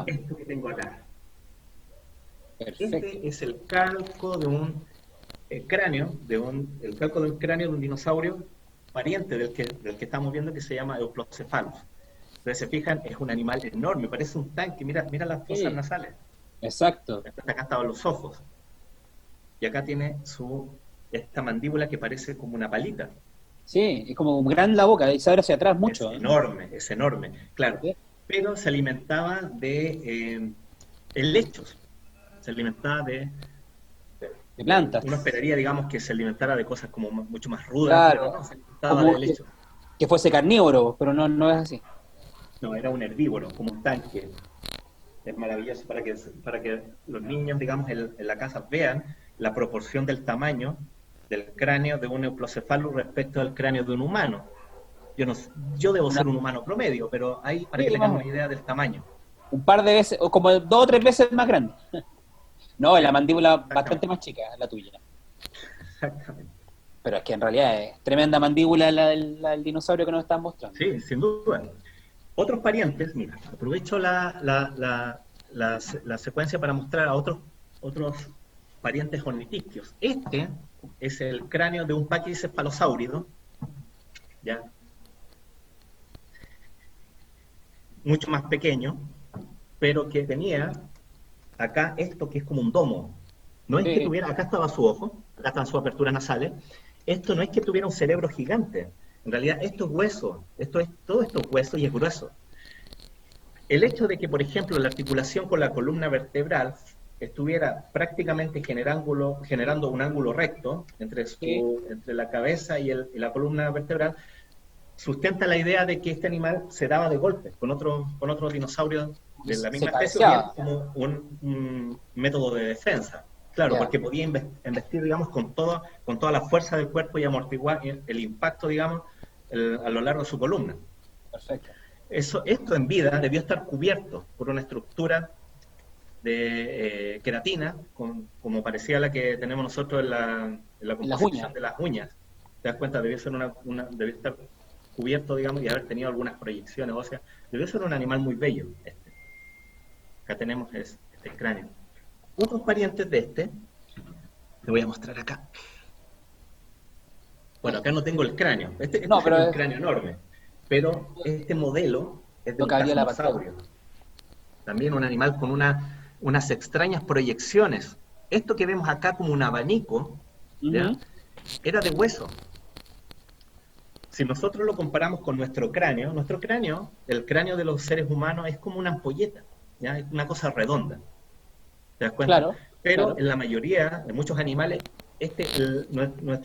esto que tengo acá. Perfecto. Este es el calco de un el calco de un cráneo de un dinosaurio pariente del que estamos viendo, que se llama Euplocephalus. Entonces, se fijan, es un animal enorme, parece un tanque. Mira las fosas Sí, nasales. exacto. Acá estaban los ojos. Y acá tiene esta mandíbula que parece como una palita. Sí, es como gran la boca, y se abre hacia atrás mucho, ¿eh? Es enorme, claro. Sí, Pero se alimentaba de helechos. Se alimentaba de plantas. uno esperaría, digamos, que se alimentara de cosas como mucho más rudas, pero Claro, no, se alimentaba de como helechos. que fuese carnívoro, pero no, no es así. No, era un herbívoro, como un tanque. Es maravilloso para que los niños, digamos, en la casa vean la proporción del tamaño del cráneo de un euplocephalus respecto al cráneo de un humano. Yo debo Una, ser un humano promedio, pero ahí para que sí, tengan más o una menos. idea del tamaño. Un par de veces, o como 2 o 3 veces más grande. No, Sí, la mandíbula bastante exactamente. más chica, la tuya. Exactamente. Pero es que en realidad es tremenda mandíbula la del dinosaurio que nos están mostrando. Sí, sin duda. Otros parientes, mira, aprovecho la secuencia para mostrar a otros parientes ornitisquios. Este es el cráneo de un paquicefalosáurido, ya mucho más pequeño, pero que tenía acá esto que es como un domo. No es que Sí, tuviera, acá estaba su ojo, acá están sus aperturas nasales. Esto no es que tuviera un cerebro gigante. En realidad, esto es hueso, todo esto es hueso y es grueso. El hecho de que, por ejemplo, la articulación con la columna vertebral estuviera prácticamente generando un ángulo recto sí. entre la cabeza y la columna vertebral, sustenta la idea de que este animal se daba de golpe con otros dinosaurios de la Se misma especie, o bien cabeceaba. como un método de defensa. Claro, Ya, porque podía investir, digamos, con toda la fuerza del cuerpo y amortiguar el impacto, digamos, a lo largo de su columna. perfecto. Esto en vida debió estar cubierto por una estructura de queratina, como parecía la que tenemos nosotros en la En las uñas. composición de las uñas. ¿Te das cuenta? Debió estar cubierto, digamos, y haber tenido algunas proyecciones óseas. Debió ser un animal muy bello. Acá tenemos este cráneo. Otros parientes de te voy a mostrar acá. Bueno, acá no tengo el cráneo. Este No, sería un pero cráneo enorme. Pero este modelo es de no un cabría la pantalla. tasmanosaurio. También un animal con unas extrañas proyecciones. Esto que vemos acá como un abanico, ¿ya? Ujú. Era de hueso. Si nosotros lo comparamos con nuestro cráneo, el cráneo de los seres humanos es como una ampolleta, ¿ya? Es una cosa redonda, ¿te das cuenta? Claro, Pero claro. en la mayoría de muchos animales,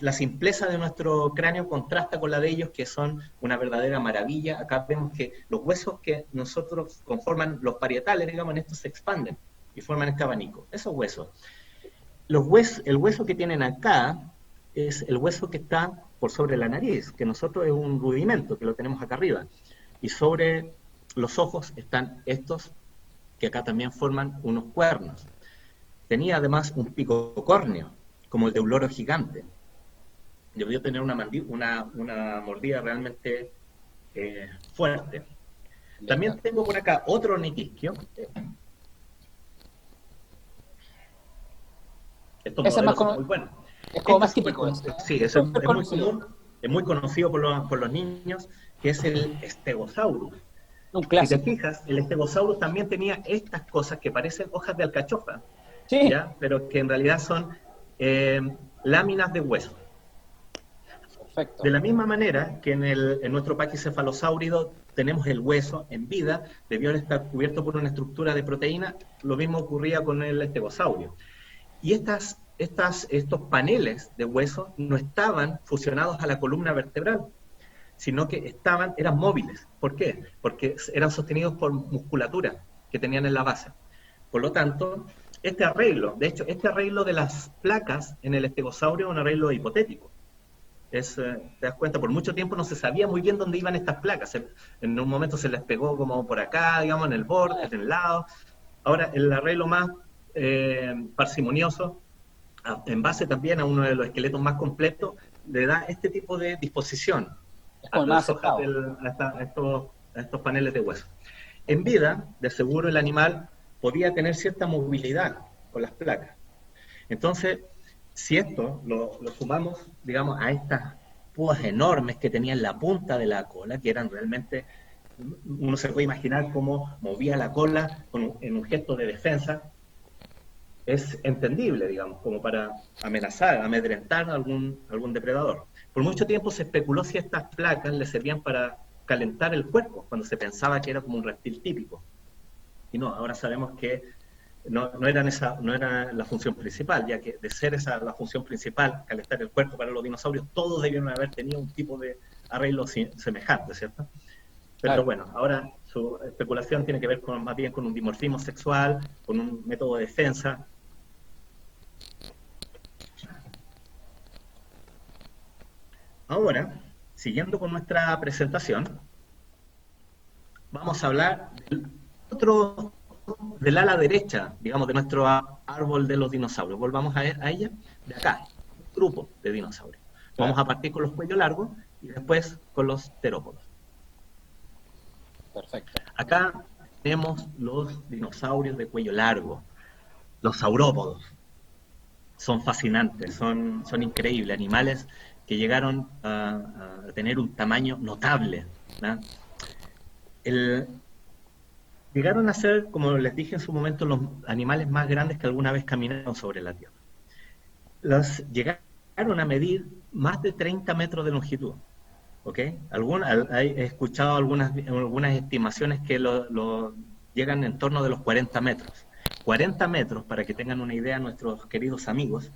la simpleza de nuestro cráneo contrasta con la de ellos, que son una verdadera maravilla. Acá vemos que los huesos que nosotros conforman los parietales, digamos, en estos se expanden y forman este abanico. Esos huesos. El hueso que tienen acá es el hueso que está por sobre la nariz, que nosotros es un rudimento, que lo tenemos acá arriba. Y sobre los ojos están estos, que acá también forman unos cuernos. Tenía además un pico córneo, como el de un loro gigante. Debió tener una mordida realmente fuerte. También Ya. tengo por acá otro ornitisquio. Estos Ese es más modelos son como, muy buenos. es como Este es más súper, típico ese, ¿eh? sí, Súper es muy conocido. común, es muy conocido por los niños, que es el Stegosaurus. Un Si te clásico. fijas, el Stegosaurus también tenía estas cosas que parecen hojas de alcachofa, Sí, ¿ya? Pero que en realidad son eh, láminas de hueso. De perfecto. la misma manera que en nuestro paquicefalosáurido tenemos el hueso en vida, debió estar cubierto por una estructura de proteína, lo mismo ocurría con el estegosaurio. Y estos paneles de hueso no estaban fusionados a la columna vertebral, sino que eran móviles. ¿Por qué? Porque eran sostenidos por musculatura que tenían en la base. Por lo tanto, de hecho, este arreglo de las placas en el estegosaurio es un arreglo hipotético. Te das cuenta, por mucho tiempo no se sabía muy bien dónde iban estas placas. En un momento se les pegó como por acá, digamos, en el borde, en el lado. Ahora, el arreglo más parsimonioso, en base también a uno de los esqueletos más completos, le da este tipo de disposición Es como a el más las hojas, aceptado. a estos paneles de hueso. En vida, de seguro, el animal podía tener cierta movilidad con las placas. Entonces, si esto lo sumamos, digamos, a estas púas enormes que tenía en la punta de la cola, que eran realmente, uno se puede imaginar cómo movía la cola en un gesto de defensa, es entendible, digamos, como para amenazar, amedrentar a algún depredador. Por mucho tiempo se especuló si estas placas le servían para calentar el cuerpo, cuando se pensaba que era como un reptil típico. Y no, ahora sabemos que no era la función principal, ya que de ser esa la función principal, calentar el cuerpo para los dinosaurios, todos debieron haber tenido un tipo de arreglo semejante, ¿cierto? Pero Claro. bueno, ahora su especulación tiene que ver más bien con un dimorfismo sexual, con un método de defensa. Ahora, siguiendo con nuestra presentación, vamos a hablar del ala derecha, digamos, de nuestro árbol de los dinosaurios. Volvamos a ella, de acá, un grupo de dinosaurios. Vamos a partir con los cuellos largos y después con los terópodos. Perfecto. Acá tenemos los dinosaurios de cuello largo, los saurópodos. Son fascinantes, son increíbles, animales que llegaron a tener un tamaño notable, ¿no? Llegaron a ser, como les dije en su momento, los animales más grandes que alguna vez caminaron sobre la Tierra. Llegaron a medir más de 30 metros de longitud. ¿Ok? He escuchado algunas estimaciones que llegan en torno de los 40 metros. 40 metros, para que tengan una idea nuestros queridos amigos,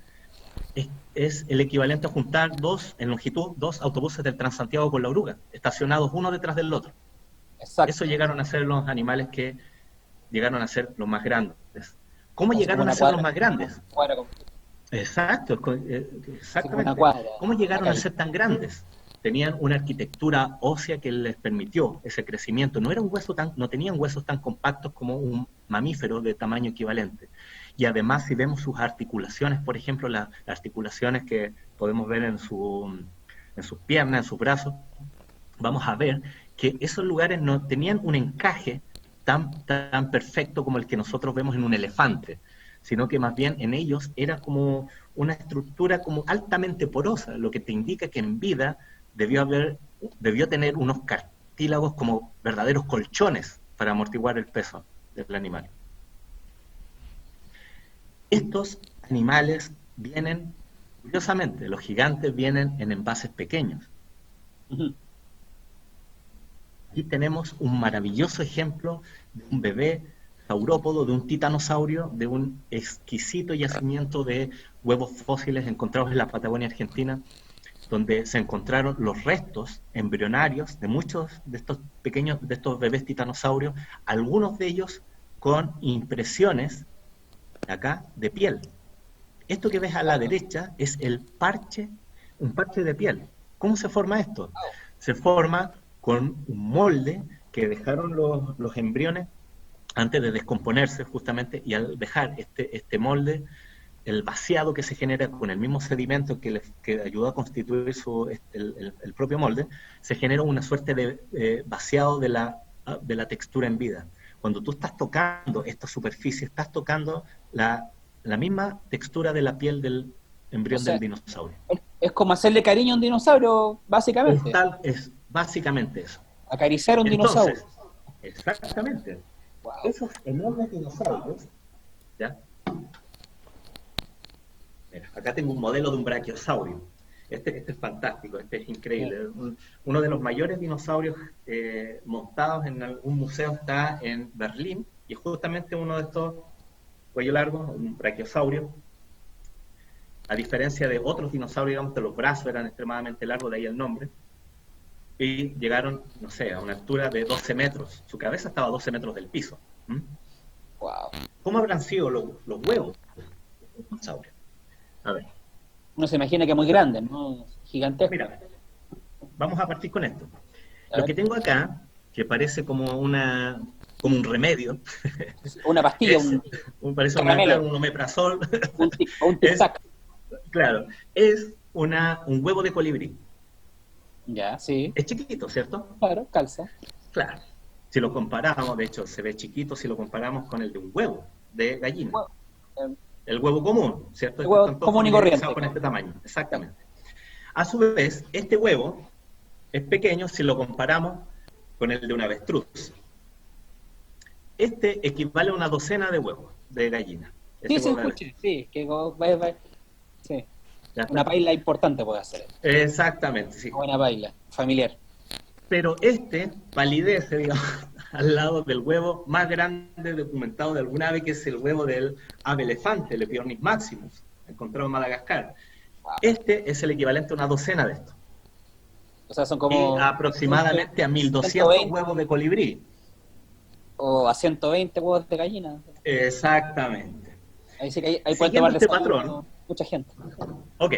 es el equivalente a juntar en longitud, dos autobuses del Transantiago con la oruga, estacionados uno detrás del otro. Exacto. Eso llegaron a ser los animales que llegaron a ser los más grandes. ¿Cómo Así llegaron a ser los más grandes? Exacto, exactamente. ¿Cómo llegaron a ser tan grandes? Tenían una arquitectura ósea que les permitió ese crecimiento. No tenían huesos tan compactos como un mamífero de tamaño equivalente. Y además, si vemos sus articulaciones, por ejemplo, las articulaciones que podemos ver en sus piernas, en sus brazos, vamos a ver que esos lugares no tenían un encaje tan perfecto como el que nosotros vemos en un elefante, sino que más bien en ellos era como una estructura como altamente porosa, lo que te indica que en vida debió tener unos cartílagos como verdaderos colchones para amortiguar el peso del animal. Estos animales vienen, curiosamente, los gigantes vienen en envases pequeños. Aquí tenemos un maravilloso ejemplo de un bebé saurópodo, de un titanosaurio, de un exquisito yacimiento de huevos fósiles encontrados en la Patagonia Argentina, donde se encontraron los restos embrionarios de muchos de estos bebés titanosaurios, algunos de ellos con impresiones acá de piel. Esto que ves a la derecha es un parche de piel. ¿Cómo se forma esto? Se forma con un molde que dejaron los embriones antes de descomponerse justamente, y al dejar este molde, el vaciado que se genera con el mismo sedimento que ayudó a constituir el propio molde, se genera una suerte de vaciado de la textura en vida. Cuando tú estás tocando esta superficie, estás tocando la misma textura de la piel del embrión del dinosaurio. Es como hacerle cariño a un dinosaurio, básicamente. Es básicamente eso. Acariciar a un dinosaurio. Exactamente. Wow. Esos enormes dinosaurios, ¿ya? Mira, acá tengo un modelo de un brachiosaurio. Este es fantástico, este es increíble. Uno de los mayores dinosaurios montados en algún museo está en Berlín, y justamente uno de estos cuello largo, un brachiosaurio. A diferencia de otros dinosaurios, digamos que los brazos eran extremadamente largos, de ahí el nombre, y llegaron, no sé, a una altura de 12 metros. Su cabeza estaba a 12 metros del piso. Wow. ¿Cómo habrán sido los huevos de los dinosaurios? A ver. Uno se imagina que es muy grande, ¿no? Gigantesco. Mira, vamos a partir con esto. Lo que tengo acá, que parece como un remedio. Una pastilla, parece un omeprazol. Un tic-tac. Claro, es un huevo de colibrí. Ya, sí. Es chiquito, ¿cierto? Claro, calza. Claro. Si lo comparamos, de hecho, se ve chiquito si lo comparamos con el de un huevo de gallina. el huevo común, ¿cierto? El huevo Están todos común y corriente. familiarizados con este tamaño, exactamente. A su vez, este huevo es pequeño si lo comparamos con el de un avestruz. Este equivale a una docena de huevos de gallina. Sí, Este se huevo de escucha, sí, sí. ¿Ya Una está? paila importante puede hacer. Exactamente, sí. Una buena paila, familiar. Pero este palidece, digamos, al lado del huevo más grande documentado de alguna ave, que es el huevo del ave elefante, el Epiornis maximus, encontrado en Madagascar. Este es el equivalente a una docena de estos. O sea, son Y como aproximadamente a 1200 120 huevos de colibrí. o a 120 huevos de gallina. Exactamente. Ahí sí que ahí pueden Siguiendo tomar este desayuno patrón, mucha gente. ok,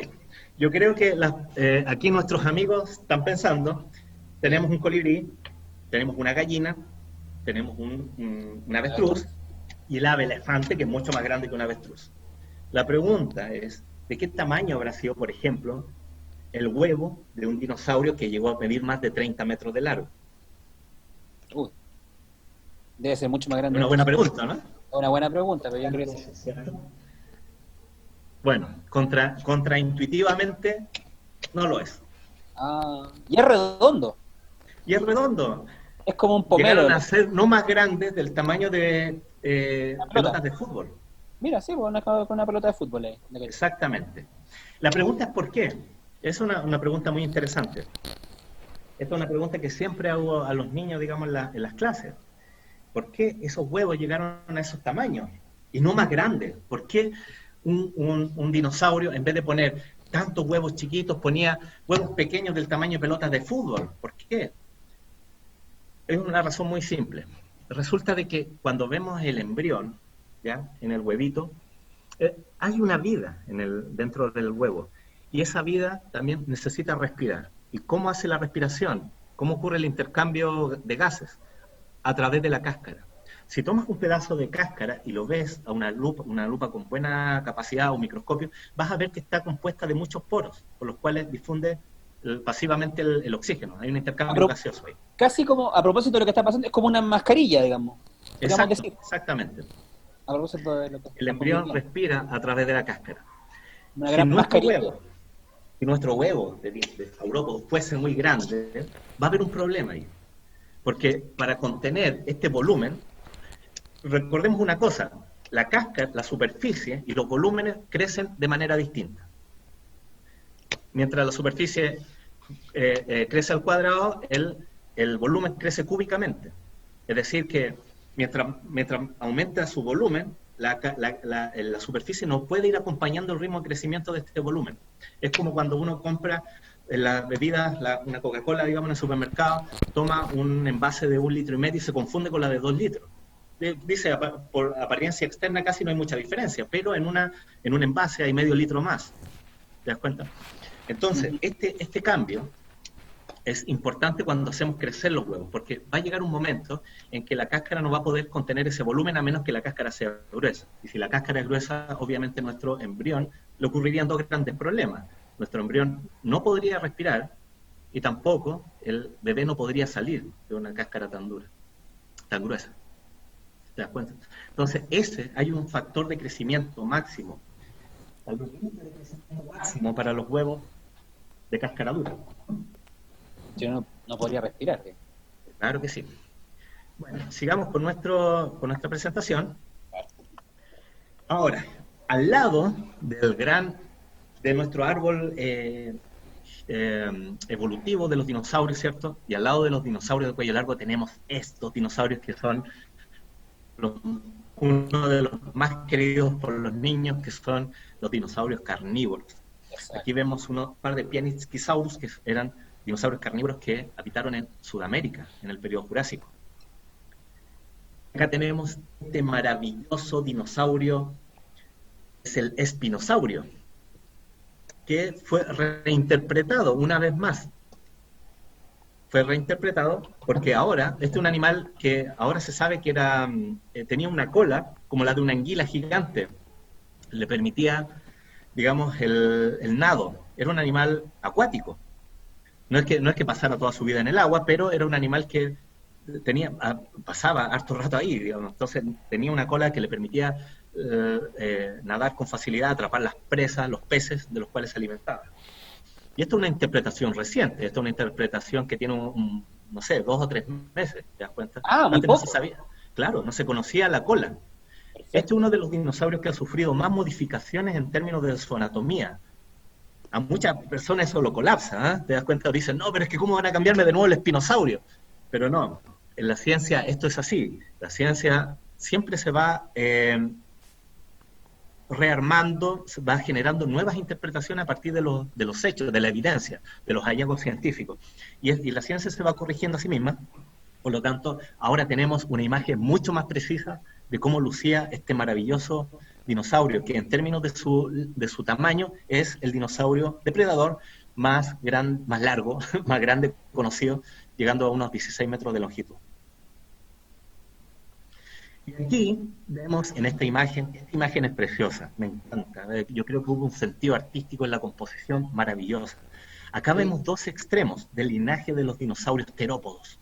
yo creo que aquí nuestros amigos están pensando, tenemos un colibrí, tenemos una gallina, tenemos un avestruz y el ave elefante, que es mucho más grande que un avestruz. La pregunta es, ¿de qué tamaño habrá sido, por ejemplo, el huevo de un dinosaurio que llegó a medir más de 30 metros de largo? Uy, debe ser mucho más grande. Una buena pregunta, ¿no? Una buena pregunta, pero yo creo que sí. Bueno, contraintuitivamente no lo es. Ah, y es redondo. Y es redondo. Es como un pomelo. Llegaron a ser no más grandes del tamaño de pelotas de fútbol. Mira, sí, pues con una pelota de fútbol ahí. Exactamente. La pregunta es ¿por qué? Es una pregunta muy interesante. Esta es una pregunta que siempre hago a los niños, digamos, en las clases. ¿Por qué esos huevos llegaron a esos tamaños y no más grandes? ¿Por qué un dinosaurio, en vez de poner tantos huevos chiquitos, ponía huevos pequeños del tamaño de pelotas de fútbol? ¿Por qué? Es una razón muy simple. Resulta de que cuando vemos el embrión, ¿ya? En el huevito, hay una vida dentro del huevo. Y esa vida también necesita respirar. ¿Y cómo hace la respiración? ¿Cómo ocurre el intercambio de gases? A través de la cáscara. Si tomas un pedazo de cáscara y lo ves a una lupa con buena capacidad o microscopio, vas a ver que está compuesta de muchos poros, por los cuales difunde pasivamente el oxígeno. Hay un intercambio gaseoso ahí. Casi como, a propósito de lo que está pasando, es como una mascarilla, digamos. Exactamente. A propósito de lo que el embrión respira a través de la cáscara. Una gran mascarilla. Si nuestro huevo de saurópodos fuese muy grande, va a haber un problema ahí. Porque para contener este volumen, recordemos una cosa, la cáscara, la superficie y los volúmenes crecen de manera distinta. Mientras la superficie crece al cuadrado, el volumen crece cúbicamente. Es decir, que mientras aumenta su volumen, la superficie no puede ir acompañando el ritmo de crecimiento de este volumen. Es como cuando uno compra la bebida, una Coca-Cola, digamos, en el supermercado, toma un envase de 1,5 litros y se confunde con la de 2 litros. Dice, por apariencia externa casi no hay mucha diferencia, pero en un envase hay medio litro más. ¿Te das cuenta? Entonces, este cambio es importante cuando hacemos crecer los huevos, porque va a llegar un momento en que la cáscara no va a poder contener ese volumen a menos que la cáscara sea gruesa. Y si la cáscara es gruesa, obviamente nuestro embrión le ocurrirían dos grandes problemas. Nuestro embrión no podría respirar y tampoco el bebé no podría salir de una cáscara tan dura, tan gruesa. ¿Te das cuenta? Entonces, hay un factor de crecimiento máximo. Hay un límite de crecimiento máximo para los huevos de cáscara dura. Yo no podría respirar. Claro que sí. Bueno, sigamos con nuestra presentación. Ahora, al lado de nuestro árbol evolutivo de los dinosaurios, ¿cierto? Y al lado de los dinosaurios de cuello largo tenemos estos dinosaurios que son uno de los más queridos por los niños, que son los dinosaurios carnívoros. Exacto. Aquí vemos un par de Pianitzkysaurus, que eran dinosaurios carnívoros que habitaron en Sudamérica en el periodo Jurásico. Acá tenemos este maravilloso dinosaurio, es el espinosaurio, que fue reinterpretado una vez más. Fue reinterpretado porque ahora, este es un animal que ahora se sabe que tenía una cola como la de una anguila gigante. Le permitía, digamos, el nado. Era un animal acuático. No es que pasara toda su vida en el agua, pero era un animal que pasaba harto rato ahí, digamos. Entonces tenía una cola que le permitía nadar con facilidad, atrapar las presas, los peces de los cuales se alimentaba. Y esto es una interpretación reciente, esto es una interpretación que tiene no sé, 2 o 3 meses, ¿te das cuenta? Ah, muy Antes no se poco. sabía, claro, no se conocía la cola. Este es Perfecto. uno de los dinosaurios que ha sufrido más modificaciones en términos de su anatomía. A muchas personas eso lo colapsa, ¿eh? Te das cuenta, dicen, no, pero es que ¿cómo van a cambiarme de nuevo el espinosaurio? Pero no, en la ciencia esto es así. La ciencia siempre se va rearmando, se va generando nuevas interpretaciones a partir de los hechos, de la evidencia, de los hallazgos científicos. Y la ciencia se va corrigiendo a sí misma. Por lo tanto, ahora tenemos una imagen mucho más precisa de cómo lucía este maravilloso dinosaurio, que en términos de su tamaño es el dinosaurio depredador más largo, más grande conocido, llegando a unos 16 metros de longitud. Y aquí vemos en esta imagen es preciosa, me encanta. Yo creo que hubo un sentido artístico en la composición maravillosa. Acá Sí. vemos dos extremos del linaje de los dinosaurios terópodos,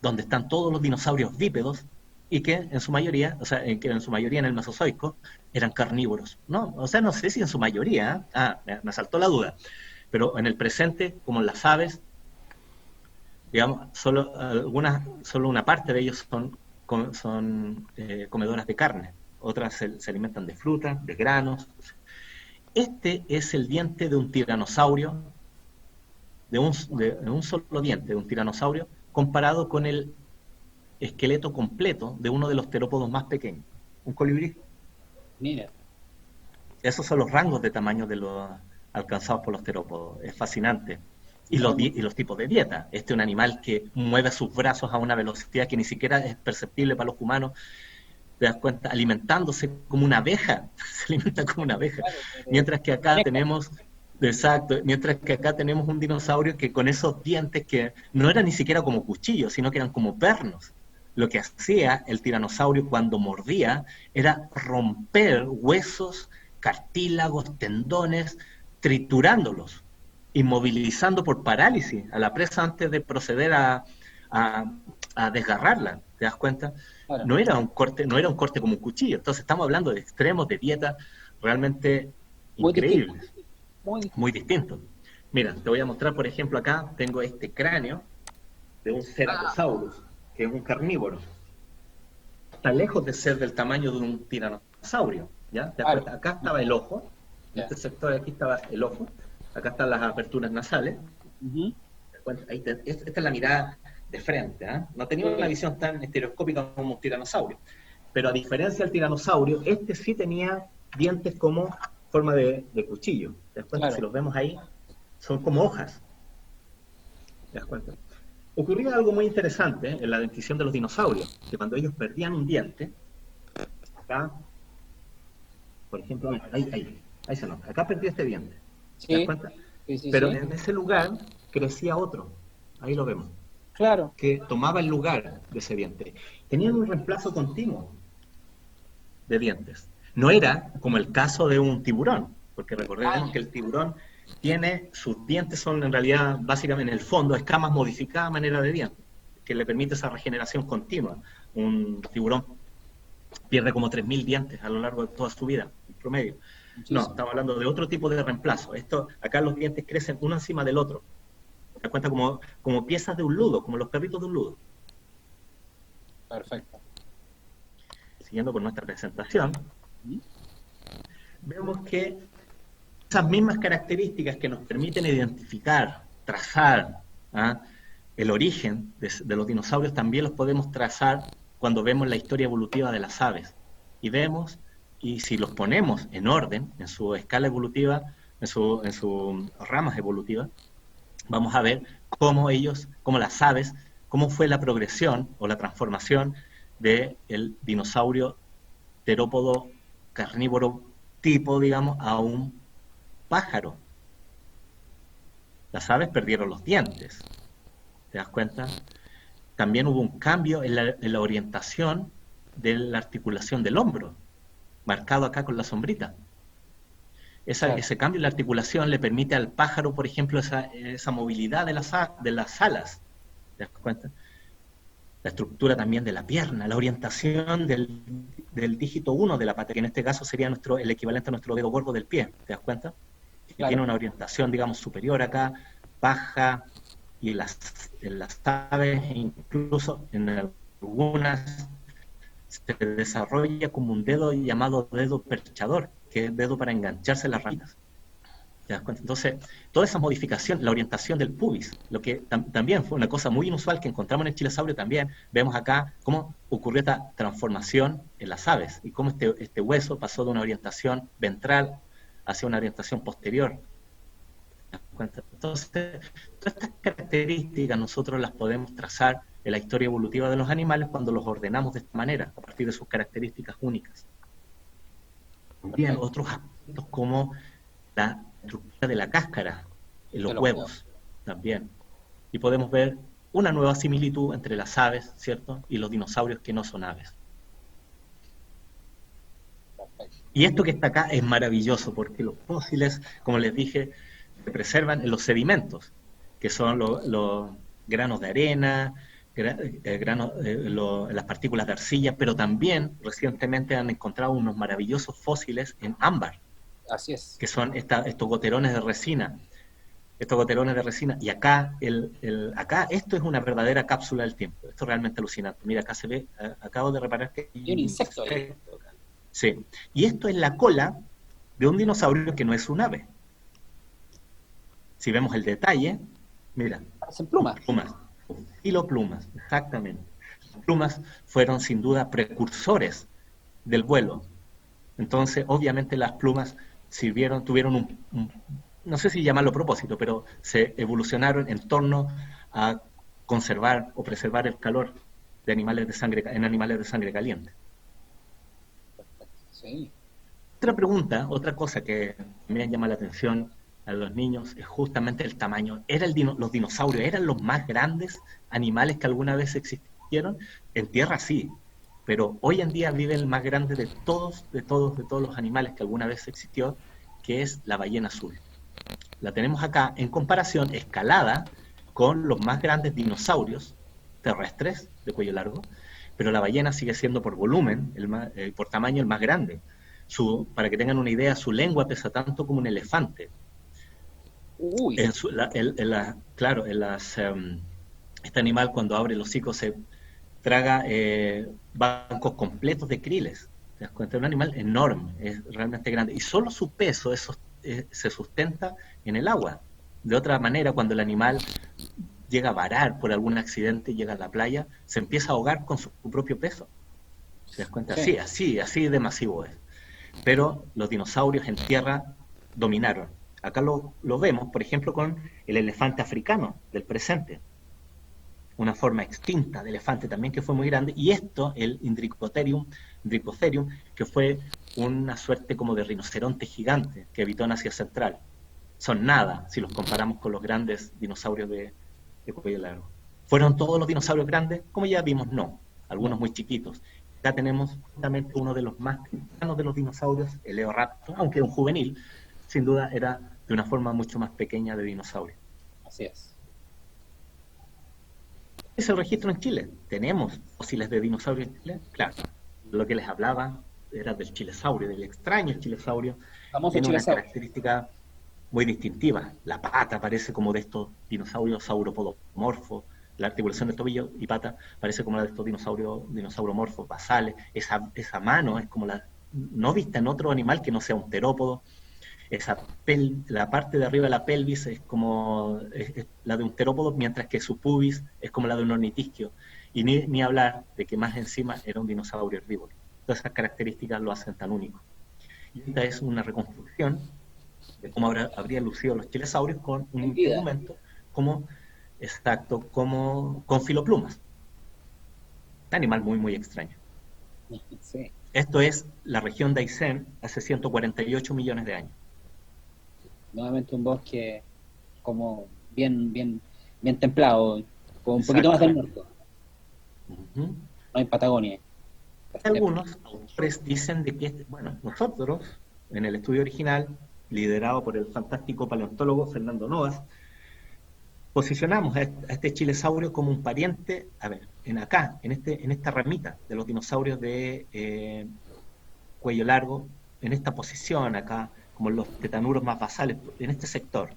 donde están todos los dinosaurios bípedos y que en su mayoría, o sea, que en su mayoría en el Mesozoico eran carnívoros. No, o sea, no sé si en su mayoría, me saltó la duda, pero en el presente, como en las aves, digamos, solo una parte de ellos son comedoras de carne, otras se alimentan de frutas, de granos. Este es el diente de un tiranosaurio, de un solo diente de un tiranosaurio, comparado con el esqueleto completo de uno de los terópodos más pequeños, un colibrí. Mira. Esos son los rangos de tamaño de los alcanzados por los terópodos. Es fascinante. No, Y los tipos de dieta. Este es un animal que mueve sus brazos a una velocidad que ni siquiera es perceptible para los humanos. Te das cuenta, alimentándose como una abeja. Se alimenta como una abeja. claro, Mientras que acá conecta. tenemos, exacto, mientras que acá tenemos un dinosaurio que con esos dientes que no eran ni siquiera como cuchillos, sino que eran como pernos. Lo que hacía el tiranosaurio cuando mordía era romper huesos, cartílagos, tendones, triturándolos, inmovilizando por parálisis a la presa antes de proceder a, a desgarrarla. ¿Te das cuenta? Claro. No era un corte como un cuchillo. Entonces estamos hablando de extremos de dieta realmente Muy distinto. increíbles, Muy muy distinto. distintos. Mira, te voy a mostrar, por ejemplo, acá tengo este cráneo de un Ah, Ceratosaurus, que es un carnívoro. Está lejos de ser del tamaño de un tiranosaurio, ¿ya? ¿Te das claro. cuenta? Acá estaba el ojo, en Ya. este sector de aquí estaba el ojo, acá están las aperturas nasales. Ujú. ¿Te das cuenta? Esta es la mirada de frente, ¿eh? No tenía una visión tan estereoscópica como un tiranosaurio, pero a diferencia del tiranosaurio, este sí tenía dientes como forma de cuchillo. ¿Te das cuenta? Si Claro. los vemos ahí, son como hojas. ¿Te das cuenta? Ocurría algo muy interesante en la dentición de los dinosaurios, que cuando ellos perdían un diente, acá, por ejemplo, ahí se nota, acá perdió este diente, ¿te das Sí, cuenta? sí, sí, Pero sí. en ese lugar crecía otro, ahí lo vemos, Claro. que tomaba el lugar de ese diente. Tenían un reemplazo continuo de dientes. No era como el caso de un tiburón, porque recordemos que el tiburón sus dientes son en realidad, básicamente en el fondo, escamas modificadas a manera de dientes, que le permite esa regeneración continua. Un tiburón pierde como 3.000 dientes a lo largo de toda su vida, en promedio. No, Muchísimo. estamos hablando de otro tipo de reemplazo. Acá los dientes crecen uno encima del otro. Te das cuenta como piezas de un ludo, como los perritos de un ludo. Perfecto. Siguiendo con nuestra presentación, ¿Mm? vemos que esas mismas características que nos permiten identificar, trazar, ¿ah?, el origen de los dinosaurios, también los podemos trazar cuando vemos la historia evolutiva de las aves. Y vemos, y si los ponemos en orden, en su escala evolutiva, en sus ramas evolutivas, vamos a ver cómo las aves, cómo fue la progresión o la transformación del dinosaurio terópodo carnívoro tipo, digamos, a un pájaro. Las aves perdieron los dientes, ¿te das cuenta? También hubo un cambio en la orientación de la articulación del hombro, marcado acá con la sombrita. Claro. Ese cambio en la articulación le permite al pájaro, por ejemplo, esa movilidad de las alas. ¿Te das cuenta? la estructura también de la pierna, la orientación del dígito 1 de la pata, que en este caso sería el equivalente a nuestro dedo gordo del pie, ¿te das cuenta? Que Claro. tiene una orientación, digamos, superior acá, baja, y en las aves, incluso en algunas, se desarrolla como un dedo llamado dedo perchador, que es dedo para engancharse las ramitas. ¿Te das cuenta? Entonces, toda esa modificación, la orientación del pubis, lo que también fue una cosa muy inusual que encontramos en el chilesaurio también, vemos acá cómo ocurrió esta transformación en las aves y cómo este hueso pasó de una orientación ventral hacia una orientación posterior. ¿Te das cuenta? Entonces, todas estas características nosotros las podemos trazar en la historia evolutiva de los animales cuando los ordenamos de esta manera, a partir de sus características únicas. También otros aspectos como la estructura de la cáscara en los huevos también. Y podemos ver una nueva similitud entre las aves, ¿cierto? Y los dinosaurios que no son aves. Y esto que está acá es maravilloso porque los fósiles, como les dije, se preservan en los sedimentos, que son los granos de arena, las partículas de arcilla, pero también recientemente han encontrado unos maravillosos fósiles en ámbar. Así es. Que son estos goterones de resina. Estos goterones de resina. Y acá, acá esto es una verdadera cápsula del tiempo. Esto es realmente alucinante. Mira, acá se ve, acabo de reparar que hay un insecto ahí. Sí. Y esto es la cola de un dinosaurio que no es un ave. Si vemos el detalle, mira. Parecen plumas. Plumas. Filoplumas, exactamente. Las plumas fueron sin duda precursores del vuelo. Entonces, obviamente las plumas tuvieron no sé si llamarlo propósito, pero se evolucionaron en torno a conservar o preservar el calor de animales en animales de sangre caliente. Sí. Otra pregunta, otra cosa que me llama la atención a los niños es justamente el tamaño. ¿Los dinosaurios eran los más grandes animales que alguna vez existieron? En tierra sí, pero hoy en día vive el más grande de todos los animales que alguna vez existió, que es la ballena azul. La tenemos acá en comparación escalada con los más grandes dinosaurios terrestres de cuello largo, pero la ballena sigue siendo por volumen, por tamaño el más grande. Para que tengan una idea, su lengua pesa tanto como un elefante. Uy. Claro, este animal cuando abre el hocico se traga bancos completos de kriles. ¿Te das cuenta? Es un animal enorme, es realmente grande. Y solo su peso se sustenta en el agua. De otra manera, cuando el animal llega a varar por algún accidente, llega a la playa, se empieza a ahogar con su propio peso. ¿Te das cuenta? Sí. Así de masivo es. Pero los dinosaurios en tierra dominaron. Acá lo vemos, por ejemplo, con el elefante africano del presente. Una forma extinta de elefante también que fue muy grande, y esto, el Indricotherium, que fue una suerte como de rinoceronte gigante que habitó en Asia Central. Son nada si los comparamos con los grandes dinosaurios de cuello largo. ¿Fueron todos los dinosaurios grandes? Como ya vimos, no. Algunos muy chiquitos. Acá tenemos justamente uno de los más tempranos de los dinosaurios, el Eoraptor, aunque un juvenil, sin duda era de una forma mucho más pequeña de dinosaurio. Así es. ¿Es el registro en Chile? ¿Tenemos fósiles de dinosaurios en Chile? Claro. Lo que les hablaba era del chilesaurio, del extraño chilesaurio. Tiene una característica muy distintiva. La pata parece como de estos dinosaurios sauropodomorfos. La articulación del tobillo y pata parece como la de estos dinosauromorfos basales. Esa mano es como no vista en otro animal que no sea un terópodo. La parte de arriba de la pelvis es como la de un terópodo, mientras que su pubis es como la de un ornitisquio. Y ni hablar de que más encima era un dinosaurio herbívoro. Todas esas características lo hacen tan único. Y esta es una reconstrucción de cómo habrían lucido los chilesaurios con un impedimento con filoplumas. Un animal muy, muy extraño. Sí. Esto es la región de Aysén hace 148 millones de años. Nuevamente un bosque como bien templado, con un poquito más del norte. No hay Patagonia. Algunos autores dicen de que, nosotros, en el estudio original, liderado por el fantástico paleontólogo Fernando Novas, posicionamos a este chilesaurio como un pariente, a ver, en esta ramita de los dinosaurios de cuello largo, en esta posición acá, como los tetanuros más basales, en este sector.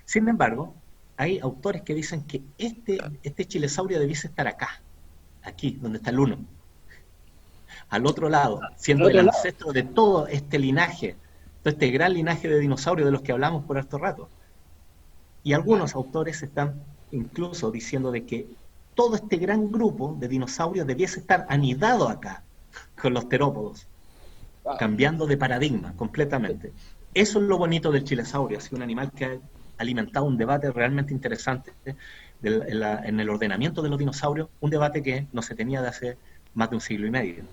Sin embargo, hay autores que dicen que este chilesaurio debiese estar acá, aquí, donde está el uno, al otro lado, siendo el ancestro de todo este linaje, todo este gran linaje de dinosaurios de los que hablamos por harto rato. Y algunos autores están incluso diciendo de que todo este gran grupo de dinosaurios debiese estar anidado acá, con los terópodos, cambiando de paradigma completamente. Eso es lo bonito del chilesaurio, ha sido un animal que ha alimentado un debate realmente interesante en el ordenamiento de los dinosaurios, un debate que no se tenía de hace más de un siglo y medio.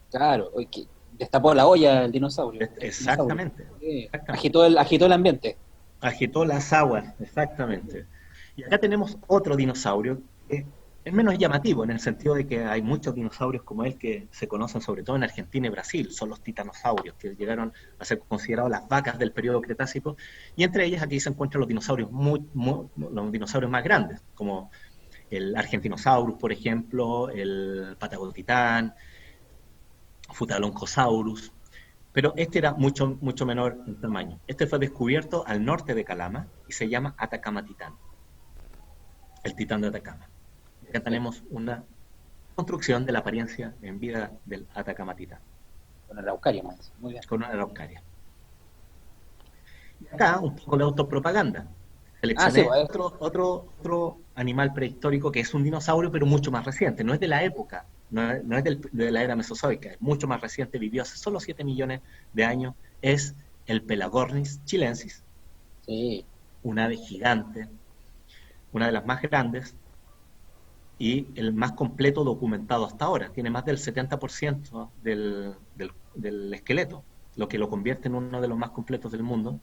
Claro, que destapó la olla el dinosaurio. Exactamente. Agitó el ambiente. Agitó las aguas, exactamente. Y acá tenemos otro dinosaurio que es menos llamativo en el sentido de que hay muchos dinosaurios como él que se conocen sobre todo en Argentina y Brasil, son los titanosaurios, que llegaron a ser considerados las vacas del periodo Cretácico, y entre ellas aquí se encuentran los dinosaurios los dinosaurios más grandes, como el Argentinosaurus, por ejemplo, el Patagotitán, Futaloncosaurus, pero este era mucho menor en tamaño. Este fue descubierto al norte de Calama y se llama Atacama Titán, el titán de Atacama. Acá tenemos una construcción de la apariencia en vida del Atacama Titán. Con araucaria más, muy bien. Con una araucaria. Y acá un poco de autopropaganda. Seleccioné otro animal prehistórico que es un dinosaurio, pero mucho más reciente. No es de la época, no es de la era mesozoica, es mucho más reciente, vivió hace solo 7 millones de años. Es el Pelagornis chilensis. Sí. Un ave gigante, una de las más grandes y el más completo documentado hasta ahora. Tiene más del 70% del esqueleto, lo que lo convierte en uno de los más completos del mundo.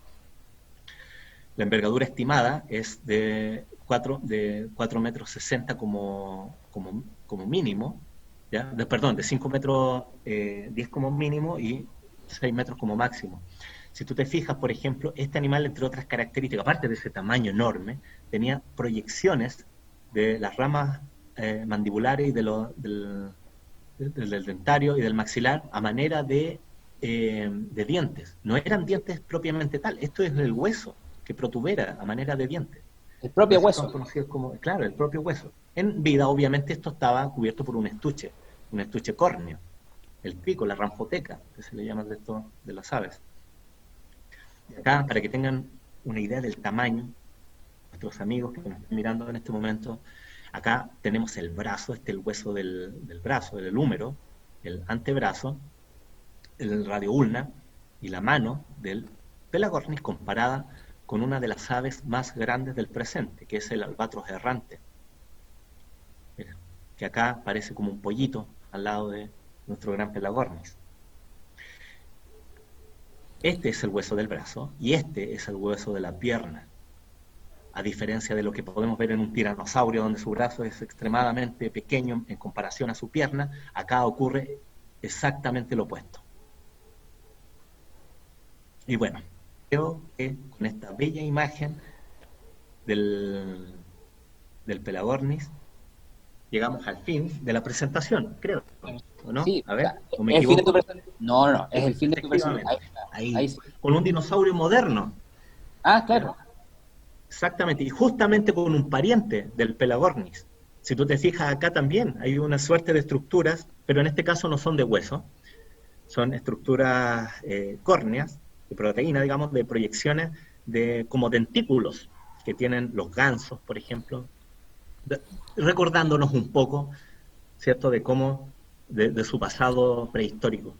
La envergadura estimada es de 4 metros 60 como mínimo, ¿ya? De 5 metros 10 como mínimo y 6 metros como máximo. Si tú te fijas, por ejemplo, este animal, entre otras características, aparte de ese tamaño enorme, tenía proyecciones de las ramas mandibulares y del dentario y del maxilar a manera de dientes. No eran dientes propiamente tal, esto es el hueso que protubera a manera de diente. El propio hueso. Son conocidos como, claro, el propio hueso. En vida, obviamente, esto estaba cubierto por un estuche córneo, el pico, la ranfoteca, que se le llama de las aves. Y acá, para que tengan una idea del tamaño, nuestros amigos que nos están mirando en este momento, acá tenemos el brazo, el hueso del brazo, del húmero, el antebrazo, el radioulna y la mano del Pelagornis comparada con una de las aves más grandes del presente, que es el albatros errante. Mira, que acá parece como un pollito al lado de nuestro gran Pelagornis. Este es el hueso del brazo y este es el hueso de la pierna. A diferencia de lo que podemos ver en un tiranosaurio, donde su brazo es extremadamente pequeño en comparación a su pierna, acá ocurre exactamente lo opuesto. Y bueno, creo que con esta bella imagen del Pelagornis llegamos al fin de la presentación, creo, ¿o no? Sí, a ver, ¿o me ¿es el fin de equivoco? tu presentación? No, es el fin de tu presentación. Ahí, sí. Con un dinosaurio moderno. Ah, claro. Exactamente, y justamente con un pariente del Pelagornis. Si tú te fijas acá también hay una suerte de estructuras, pero en este caso no son de hueso, son estructuras córneas, de proteína, digamos, de proyecciones como dentículos que tienen los gansos, por ejemplo, recordándonos un poco, ¿cierto?, de cómo, de su pasado prehistórico.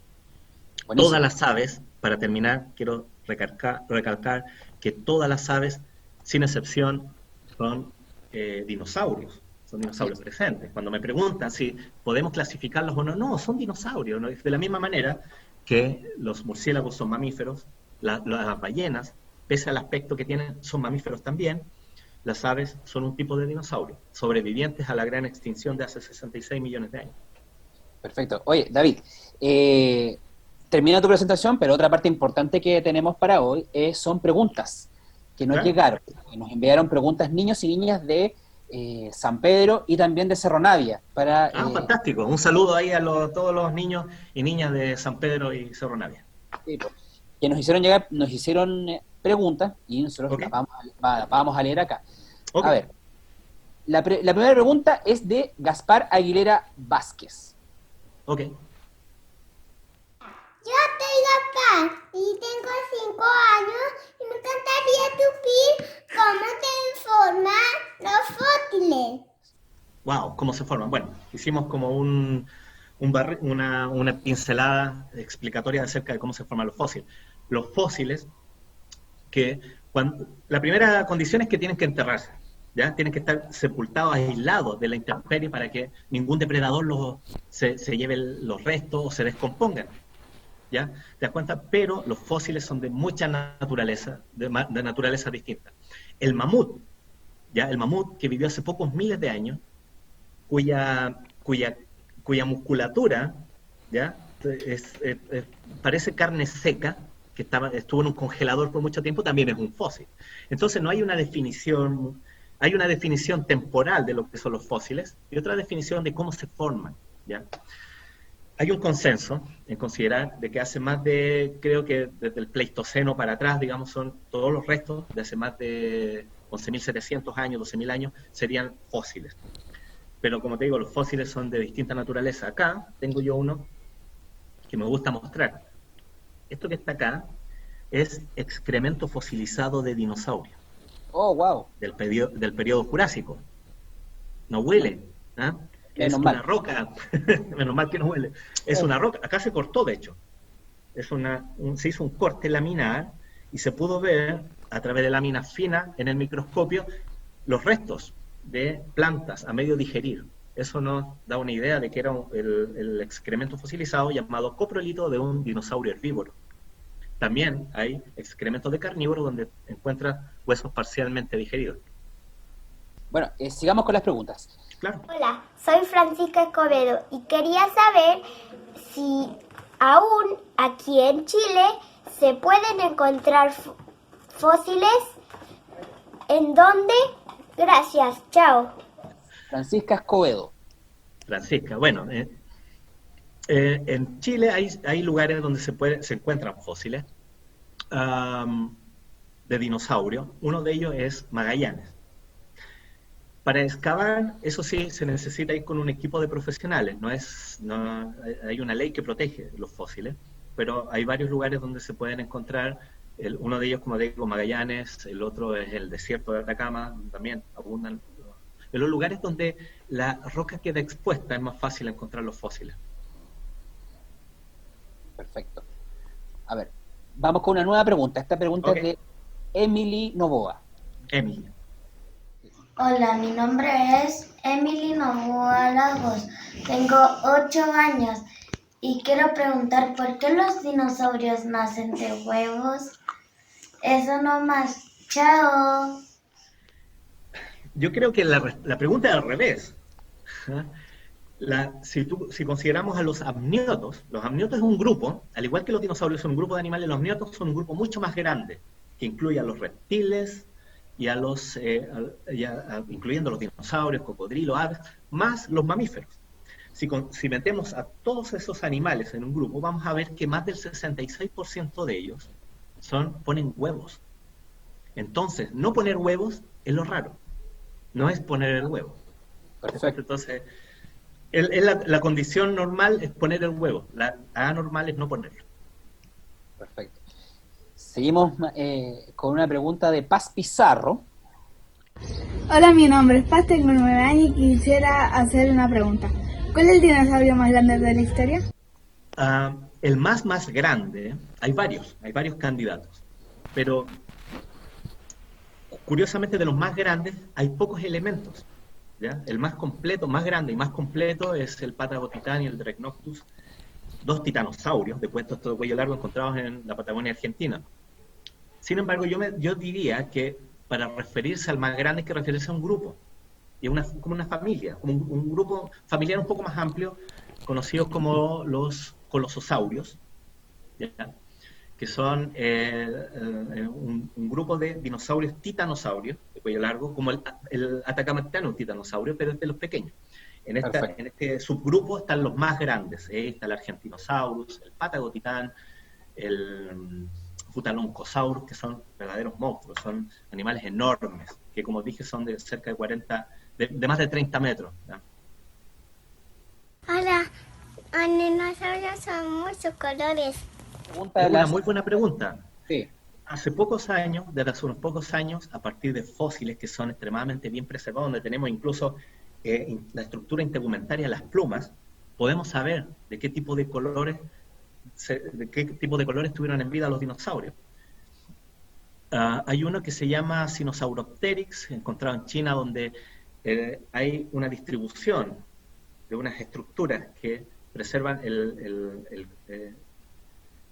Buenísimo. Todas las aves, para terminar, quiero recalcar que todas las aves, sin excepción, son dinosaurios, son dinosaurios presentes. Cuando me preguntan si podemos clasificarlos o no, no, son dinosaurios, ¿no? De la misma manera que los murciélagos son mamíferos, las ballenas, pese al aspecto que tienen, son mamíferos también. Las aves son un tipo de dinosaurio, sobrevivientes a la gran extinción de hace 66 millones de años. Perfecto. Oye, David, termina tu presentación, pero otra parte importante que tenemos para hoy son preguntas. que nos Claro. llegaron. Nos enviaron preguntas niños y niñas de San Pedro y también de Cerro Navia. Fantástico. Un saludo ahí a todos los niños y niñas de San Pedro y Cerro Navia. Sí, pues, que nos hicieron llegar, nos hicieron preguntas y nosotros Ok. las vamos a leer acá. Ok. A ver, la primera pregunta es de Gaspar Aguilera Vázquez. Ok. Yo estoy acá y tengo 5 años y me encantaría supir cómo se forman los fósiles. Wow, ¿cómo se forman? Bueno, hicimos como una pincelada explicatoria acerca de cómo se forman los fósiles. Los fósiles, la primera condición es que tienen que enterrarse, ¿ya? Tienen que estar sepultados, aislados de la intemperie para que ningún depredador se lleve los restos o se descompongan, ¿ya? ¿Te das cuenta? Pero los fósiles son de mucha naturaleza, de naturaleza distinta. El mamut, ¿ya? El mamut que vivió hace pocos miles de años, cuya musculatura, ¿ya? Parece carne seca, que estuvo en un congelador por mucho tiempo, también es un fósil. Entonces no hay una definición, hay una definición temporal de lo que son los fósiles y otra definición de cómo se forman, ¿ya? Hay un consenso en considerar de que hace más de, creo que desde el Pleistoceno para atrás, digamos, son todos los restos de hace más de 11.700 años, 12.000 años, serían fósiles. Pero como te digo, los fósiles son de distinta naturaleza. Acá tengo yo uno que me gusta mostrar. Esto que está acá es excremento fosilizado de dinosaurio. Oh, wow. Del periodo Jurásico. No huele. ¿Ah? Es una roca. Menos mal que no huele. Es una roca. Acá se cortó, de hecho. Se hizo un corte laminar y se pudo ver a través de láminas finas en el microscopio los restos de plantas a medio digerir. Eso nos da una idea de que era el excremento fosilizado llamado coprolito de un dinosaurio herbívoro. También hay excrementos de carnívoros donde encuentras huesos parcialmente digeridos. Bueno, sigamos con las preguntas. Claro. Hola, soy Francisca Escobedo y quería saber si aún aquí en Chile se pueden encontrar fósiles. ¿En dónde? Gracias, chao. Francisca Escobedo. Francisca, bueno, en Chile hay lugares donde se encuentran fósiles de dinosaurios. Uno de ellos es Magallanes. Para excavar, eso sí, se necesita ir con un equipo de profesionales. Hay una ley que protege los fósiles, pero hay varios lugares donde se pueden encontrar. Uno de ellos, como digo, Magallanes, el otro es el desierto de Atacama, también abundan. En los lugares donde la roca queda expuesta es más fácil encontrar los fósiles. Perfecto. A ver, vamos con una nueva pregunta. Esta pregunta es de Emily Novoa. Emily. Hola, mi nombre es Emily Novoa Lagos. Tengo 8 años y quiero preguntar ¿por qué los dinosaurios nacen de huevos? Eso nomás. Chao. Yo creo que la pregunta es al revés. Si consideramos a los amniotos es un grupo, al igual que los dinosaurios son un grupo de animales, los amniotos son un grupo mucho más grande, que incluye a los reptiles y incluyendo los dinosaurios, cocodrilos, aves, más los mamíferos. Si metemos a todos esos animales en un grupo, vamos a ver que más del 66% de ellos ponen huevos. Entonces, no poner huevos es lo raro. No es poner el huevo. Perfecto. Entonces, la condición normal es poner el huevo. La anormal es no ponerlo. Perfecto. Seguimos con una pregunta de Paz Pizarro. Hola, mi nombre es Paz, tengo 9 años y quisiera hacer una pregunta. ¿Cuál es el dinosaurio más grande de la historia? El más grande, hay varios candidatos, pero curiosamente de los más grandes hay pocos elementos, ¿ya? El más completo, más grande y más completo es el Patagotitan y el Dreadnoughtus, dos titanosaurios de puestos de cuello largo encontrados en la Patagonia Argentina. Sin embargo, yo diría que para referirse al más grande hay que referirse a un grupo, y como una familia, como un grupo familiar un poco más amplio, conocidos como los colososaurios, ¿ya? que son un grupo de dinosaurios titanosaurios, de cuello largo, como el Atacama un titanosaurio, pero es de los pequeños. En este subgrupo están los más grandes, está el Argentinosaurus, el Patagotitán, el Futaloncosaurus, que son verdaderos monstruos, son animales enormes, que como dije son de cerca de 40, de más de 30 metros, ¿no? Hola, los dinosaurios son muchos colores. Es una muy buena pregunta. Sí. Desde hace unos pocos años, a partir de fósiles que son extremadamente bien preservados, donde tenemos incluso la estructura integumentaria, las plumas, podemos saber de qué tipo de colores tuvieron en vida los dinosaurios. Hay uno que se llama Sinosauropteryx, encontrado en China, donde hay una distribución de unas estructuras que preservan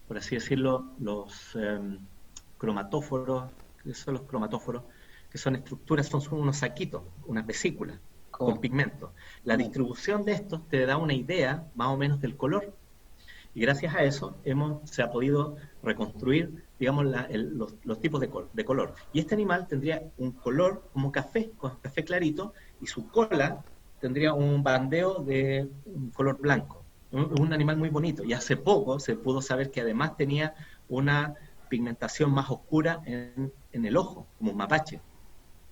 por así decirlo, los cromatóforos. ¿Qué son los cromatóforos? Que son estructuras, son unos saquitos, unas vesículas con pigmento. La distribución de estos te da una idea más o menos del color, y gracias a eso se ha podido reconstruir, digamos, los tipos de color. Y este animal tendría un color como café, con café clarito, y su cola tendría un bandeo de un color blanco. Un animal muy bonito, y hace poco se pudo saber que además tenía una pigmentación más oscura en el ojo, como un mapache.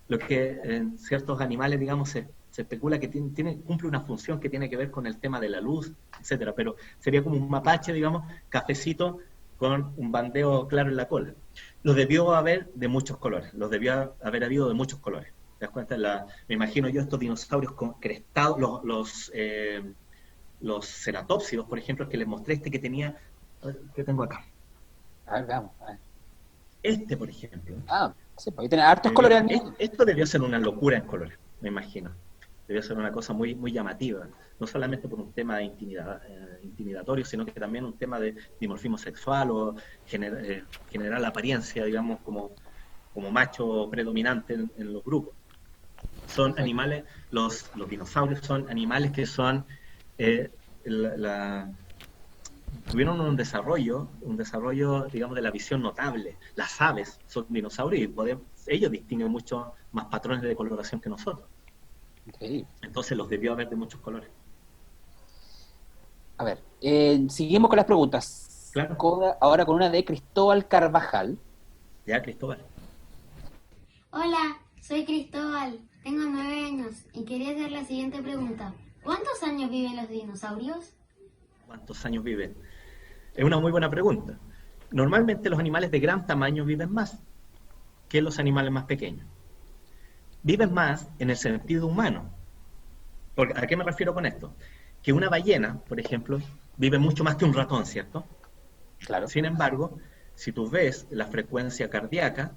Lo que en ciertos animales, digamos, se especula que cumple una función que tiene que ver con el tema de la luz, etcétera, pero sería como un mapache, digamos, cafecito con un bandeo claro en la cola. Los debió haber de muchos colores, los debió haber habido de muchos colores. ¿Te das cuenta? Me imagino yo estos dinosaurios crestados, los ceratópsidos, por ejemplo, que les mostré que tenía, que tengo acá. A ver, veamos. A ver. Este, por ejemplo. Sí, porque tiene hartos colores. Esto debió ser una locura en colores, me imagino. Debió ser una cosa muy, muy llamativa, no solamente por un tema de intimidatorio, sino que también un tema de dimorfismo sexual o generar la apariencia, digamos, como macho predominante en los grupos. Son animales, los dinosaurios son animales que son tuvieron un desarrollo, digamos, de la visión notable. Las aves son dinosaurios y ellos distinguen mucho más patrones de coloración que nosotros. Okay. Entonces los debió haber de muchos colores. A ver, seguimos con las preguntas. Claro. Ahora con una de Cristóbal Carvajal. Ya, Cristóbal. Hola, soy Cristóbal, tengo 9 años y quería hacer la siguiente pregunta. ¿Cuántos años viven los dinosaurios? ¿Cuántos años viven? Es una muy buena pregunta. Normalmente los animales de gran tamaño viven más que los animales más pequeños. Viven más en el sentido humano. ¿A qué me refiero con esto? Que una ballena, por ejemplo, vive mucho más que un ratón, ¿cierto? Claro. Sin embargo, si tú ves la frecuencia cardíaca,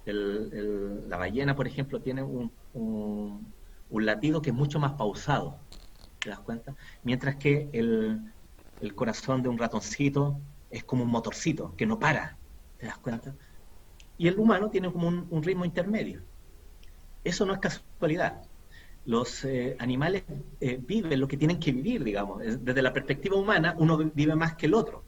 la ballena, por ejemplo, tiene un latido que es mucho más pausado, ¿te das cuenta? Mientras que el corazón de un ratoncito es como un motorcito, que no para, ¿te das cuenta? Y el humano tiene como un ritmo intermedio. Eso no es casualidad. Los animales viven lo que tienen que vivir, digamos. Desde la perspectiva humana, uno vive más que el otro.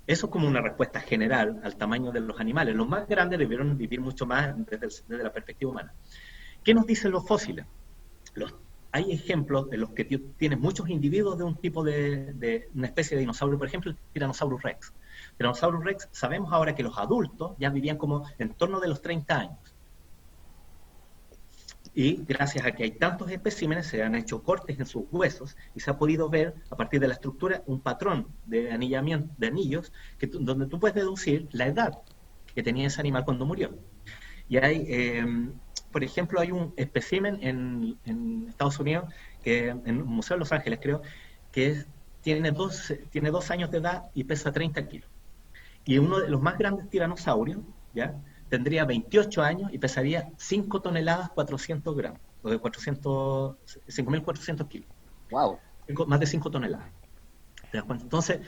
Eso es como una respuesta general al tamaño de los animales. Los más grandes debieron vivir mucho más desde la perspectiva humana. ¿Qué nos dicen los fósiles? Hay ejemplos en los que tienes muchos individuos de un tipo de una especie de dinosaurio, por ejemplo, el Tyrannosaurus Rex. Tyrannosaurus Rex, sabemos ahora que los adultos ya vivían como en torno de los 30 años. Y gracias a que hay tantos especímenes, se han hecho cortes en sus huesos y se ha podido ver, a partir de la estructura, un patrón de anillamiento, de anillos, donde tú puedes deducir la edad que tenía ese animal cuando murió. Y hay, por ejemplo, hay un espécimen en Estados Unidos, en el Museo de Los Ángeles, creo, que tiene 2 años de edad y pesa 30 kilos. Y uno de los más grandes tiranosaurios, ¿ya?, tendría 28 años y pesaría 5 toneladas 400 gramos, o de 5.400 kilos. Wow. Más de 5 toneladas. ¿Te das cuenta? Entonces,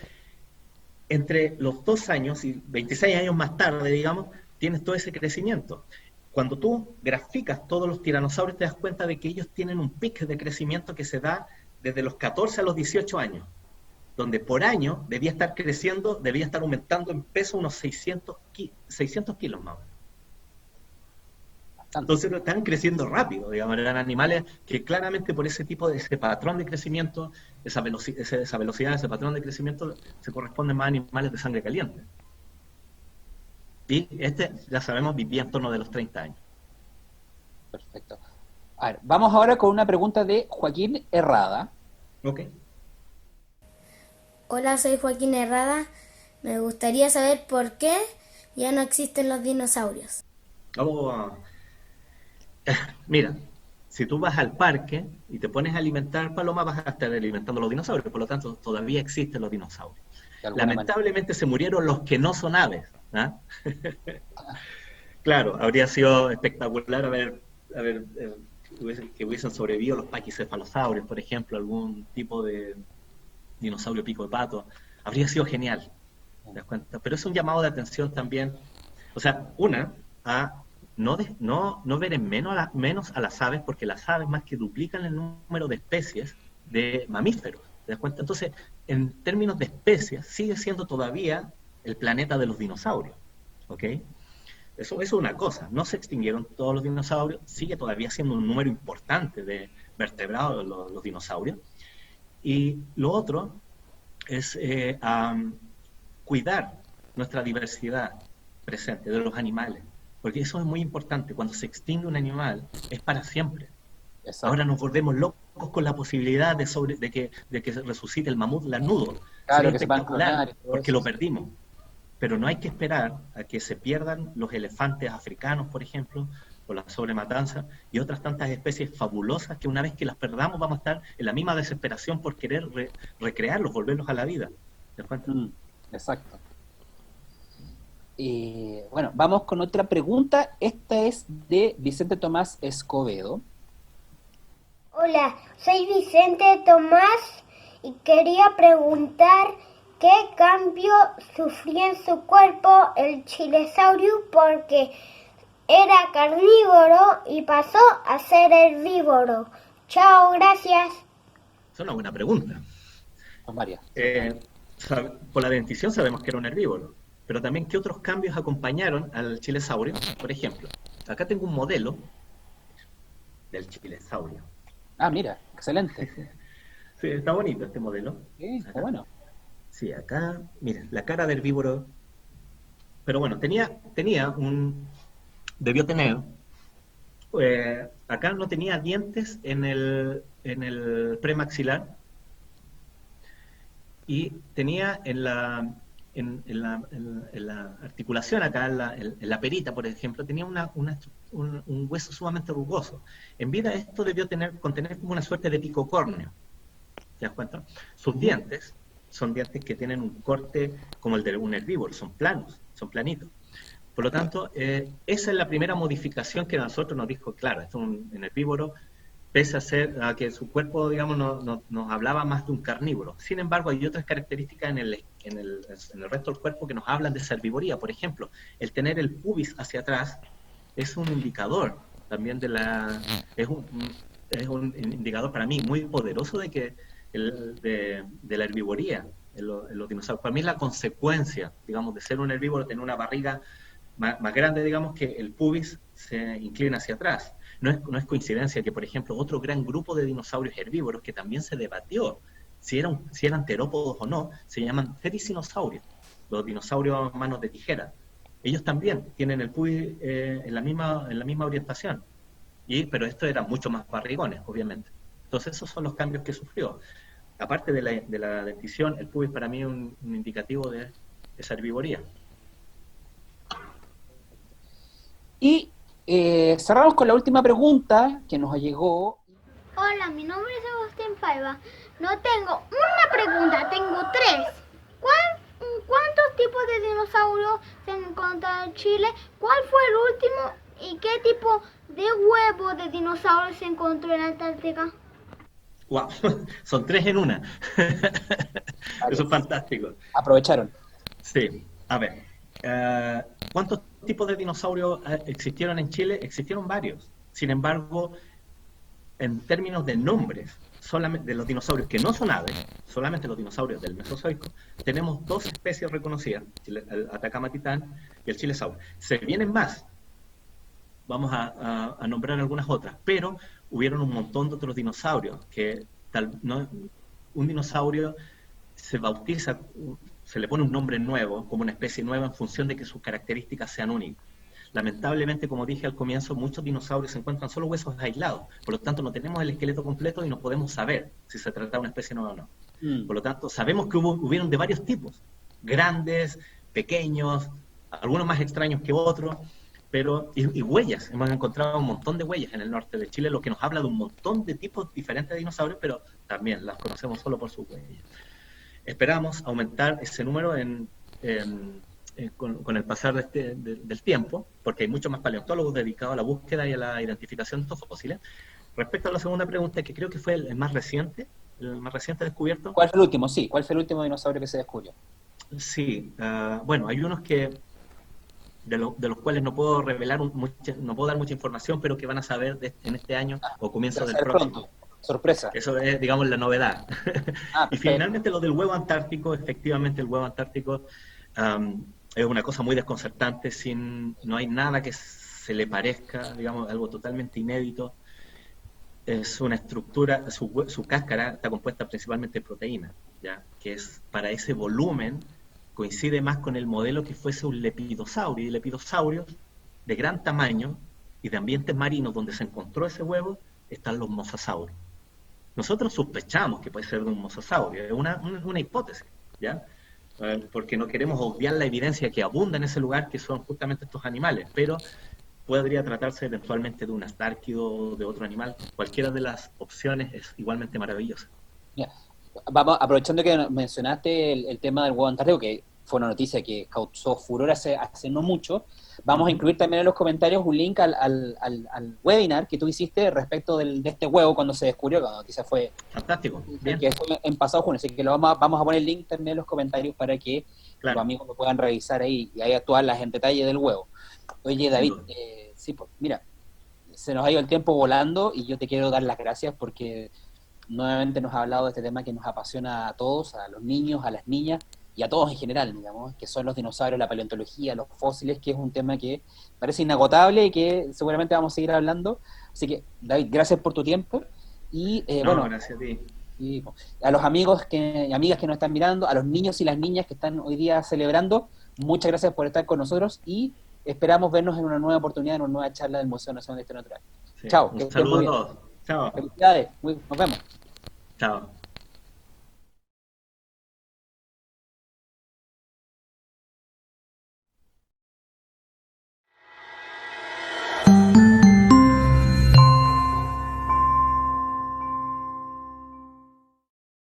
entre los 2 años y 26 años más tarde, digamos, tienes todo ese crecimiento. Cuando tú graficas todos los tiranosaurios, te das cuenta de que ellos tienen un pico de crecimiento que se da desde los 14 a los 18 años. donde por año debía estar creciendo, debía estar aumentando en peso unos 600 kilos más o menos. Entonces están creciendo rápido, digamos, eran animales que claramente por ese patrón de crecimiento, esa velocidad, ese patrón de crecimiento, se corresponden más a animales de sangre caliente. Y ya sabemos, vivía en torno de los 30 años. Perfecto. A ver, vamos ahora con una pregunta de Joaquín Herrada. Ok. Hola, soy Joaquín Herrada. Me gustaría saber por qué ya no existen los dinosaurios. Mira, si tú vas al parque y te pones a alimentar palomas, vas a estar alimentando los dinosaurios, por lo tanto todavía existen los dinosaurios. Lamentablemente se murieron los que no son aves. ¿Ah? Claro, habría sido espectacular que hubiesen sobrevivido los paquicefalosaurios, por ejemplo, algún tipo de dinosaurio pico de pato. Habría sido genial, ¿te das cuenta? Pero es un llamado de atención también, o sea, a no ver en menos a las aves, porque las aves más que duplican el número de especies de mamíferos, ¿te das cuenta? Entonces, en términos de especies, sigue siendo todavía el planeta de los dinosaurios, ¿ok? Eso es una cosa, no se extinguieron todos los dinosaurios, sigue todavía siendo un número importante de vertebrados los dinosaurios, y lo otro es cuidar nuestra diversidad presente de los animales, porque eso es muy importante. Cuando se extingue un animal, es para siempre. Exacto. Ahora nos volvemos locos con la posibilidad de que resucite el mamut lanudo. Claro, que espectacular, porque lo perdimos. Pero no hay que esperar a que se pierdan los elefantes africanos, por ejemplo, o la sobrematanza, y otras tantas especies fabulosas que una vez que las perdamos vamos a estar en la misma desesperación por querer recrearlos, volverlos a la vida. ¿Te das cuenta? Exacto. Bueno, vamos con otra pregunta. Esta es de Vicente Tomás Escobedo. Hola, soy Vicente Tomás y quería preguntar qué cambio sufrió en su cuerpo el chilesaurio porque era carnívoro y pasó a ser herbívoro. Chao, gracias. Es una buena pregunta. Son varias. Por la dentición sabemos que era un herbívoro, pero también qué otros cambios acompañaron al chilesaurio. Por ejemplo, acá tengo un modelo del chilesaurio. Ah, mira, excelente. Sí, está bonito este modelo. Sí, está bueno. Sí, acá, miren, la cara de herbívoro. Pero bueno, debió tener, acá no tenía dientes en el premaxilar, y tenía en la articulación acá, en la perita, por ejemplo, tenía un hueso sumamente rugoso. En vida esto debió contener como una suerte de pico córneo. ¿Te das cuenta? Sus dientes son dientes que tienen un corte como el de un herbívoro, son planos, son planitos. Por lo tanto, esa es la primera modificación que a nosotros nos dijo, claro, esto es un herbívoro, pese a que su cuerpo, digamos, nos hablaba más de un carnívoro. Sin embargo, hay otras características en el resto del cuerpo que nos hablan de esa herbivoría. Por ejemplo, el tener el pubis hacia atrás es un indicador también es un indicador para mí muy poderoso de la herbivoría en los dinosaurios. Para mí es la consecuencia, digamos, de ser un herbívoro, tener una barriga más grande, digamos, que el pubis se inclina hacia atrás. No es coincidencia que, por ejemplo, otro gran grupo de dinosaurios herbívoros que también se debatió si eran terópodos o no, se llaman tericinosaurios, los dinosaurios manos de tijera. Ellos también tienen el pubis en la misma orientación, pero estos eran mucho más barrigones, obviamente. Entonces esos son los cambios que sufrió. Aparte de la dentición, el pubis para mí es un indicativo de esa herbivoría. Y cerramos con la última pregunta que nos llegó. Hola, mi nombre es Sebastián Paiva. No tengo una pregunta, tengo tres. ¿Cuántos tipos de dinosaurios se encuentran en Chile? ¿Cuál fue el último? ¿Y qué tipo de huevo de dinosaurio se encontró en Antártica? ¡Wow! Son tres en una. Eso es fantástico. Aprovecharon. Sí. A ver, ¿cuántos tipos de dinosaurios existieron en Chile? Existieron varios. Sin embargo, en términos de nombres, solamente de los dinosaurios que no son aves, solamente los dinosaurios del Mesozoico, tenemos 2 especies reconocidas, el Atacama titán y el Chilesaurio. Se vienen más, vamos a nombrar algunas otras, pero hubieron un montón de otros dinosaurios que un dinosaurio se bautiza, se le pone un nombre nuevo, como una especie nueva, en función de que sus características sean únicas. Lamentablemente, como dije al comienzo, muchos dinosaurios se encuentran solo huesos aislados, por lo tanto no tenemos el esqueleto completo y no podemos saber si se trata de una especie nueva o no. Por lo tanto, sabemos que hubieron de varios tipos, grandes, pequeños, algunos más extraños que otros, pero y huellas, hemos encontrado un montón de huellas en el norte de Chile, lo que nos habla de un montón de tipos diferentes de dinosaurios, pero también las conocemos solo por sus huellas. Esperamos aumentar ese número con el pasar del tiempo, porque hay muchos más paleontólogos dedicados a la búsqueda y a la identificación de estos fósiles. Respecto a la segunda pregunta, que creo que fue el más reciente descubierto. ¿Cuál fue el último? Sí, ¿cuál fue el último dinosaurio que se descubrió? Sí, bueno, hay unos que de los cuales no puedo revelar no puedo dar mucha información, pero que van a saber en este año o comienzo del próximo. Pronto. Sorpresa. Eso es, digamos, la novedad. Y finalmente lo del huevo antártico, efectivamente el huevo antártico es una cosa muy desconcertante, no hay nada que se le parezca, digamos, algo totalmente inédito. Es una estructura, su cáscara está compuesta principalmente de proteínas, ¿ya? Que es para ese volumen, coincide más con el modelo que fuese un lepidosaurio, y lepidosaurios de gran tamaño y de ambientes marinos donde se encontró ese huevo, están los mosasaurios. Nosotros sospechamos que puede ser de un mosasaurio, es una hipótesis, ¿ya? Porque no queremos obviar la evidencia que abunda en ese lugar, que son justamente estos animales, pero podría tratarse eventualmente de un astárquido o de otro animal. Cualquiera de las opciones es igualmente maravillosa. Yeah. Vamos, aprovechando que mencionaste el tema del huevo antártico, que fue una noticia que causó furor hace no mucho, vamos a incluir también en los comentarios un link al webinar que tú hiciste respecto de este huevo cuando se descubrió, la noticia fue... Fantástico, bien. Que fue en pasado junio, así que vamos a poner el link también en los comentarios para que los amigos lo puedan revisar ahí y ahí actuar en detalle del huevo. Oye, David, sí, pues mira, se nos ha ido el tiempo volando y yo te quiero dar las gracias porque nuevamente nos ha hablado de este tema que nos apasiona a todos, a los niños, a las niñas y a todos en general, digamos, que son los dinosaurios, la paleontología, los fósiles, que es un tema que parece inagotable y que seguramente vamos a seguir hablando. Así que, David, gracias por tu tiempo y bueno, gracias a ti. Y a los amigos y amigas que nos están mirando, a los niños y las niñas que están hoy día celebrando, muchas gracias por estar con nosotros y esperamos vernos en una nueva oportunidad, en una nueva charla del Museo Nacional de Historia Natural. Sí. Chao. Un saludo a todos. Chao. Felicidades. Nos vemos. Chao.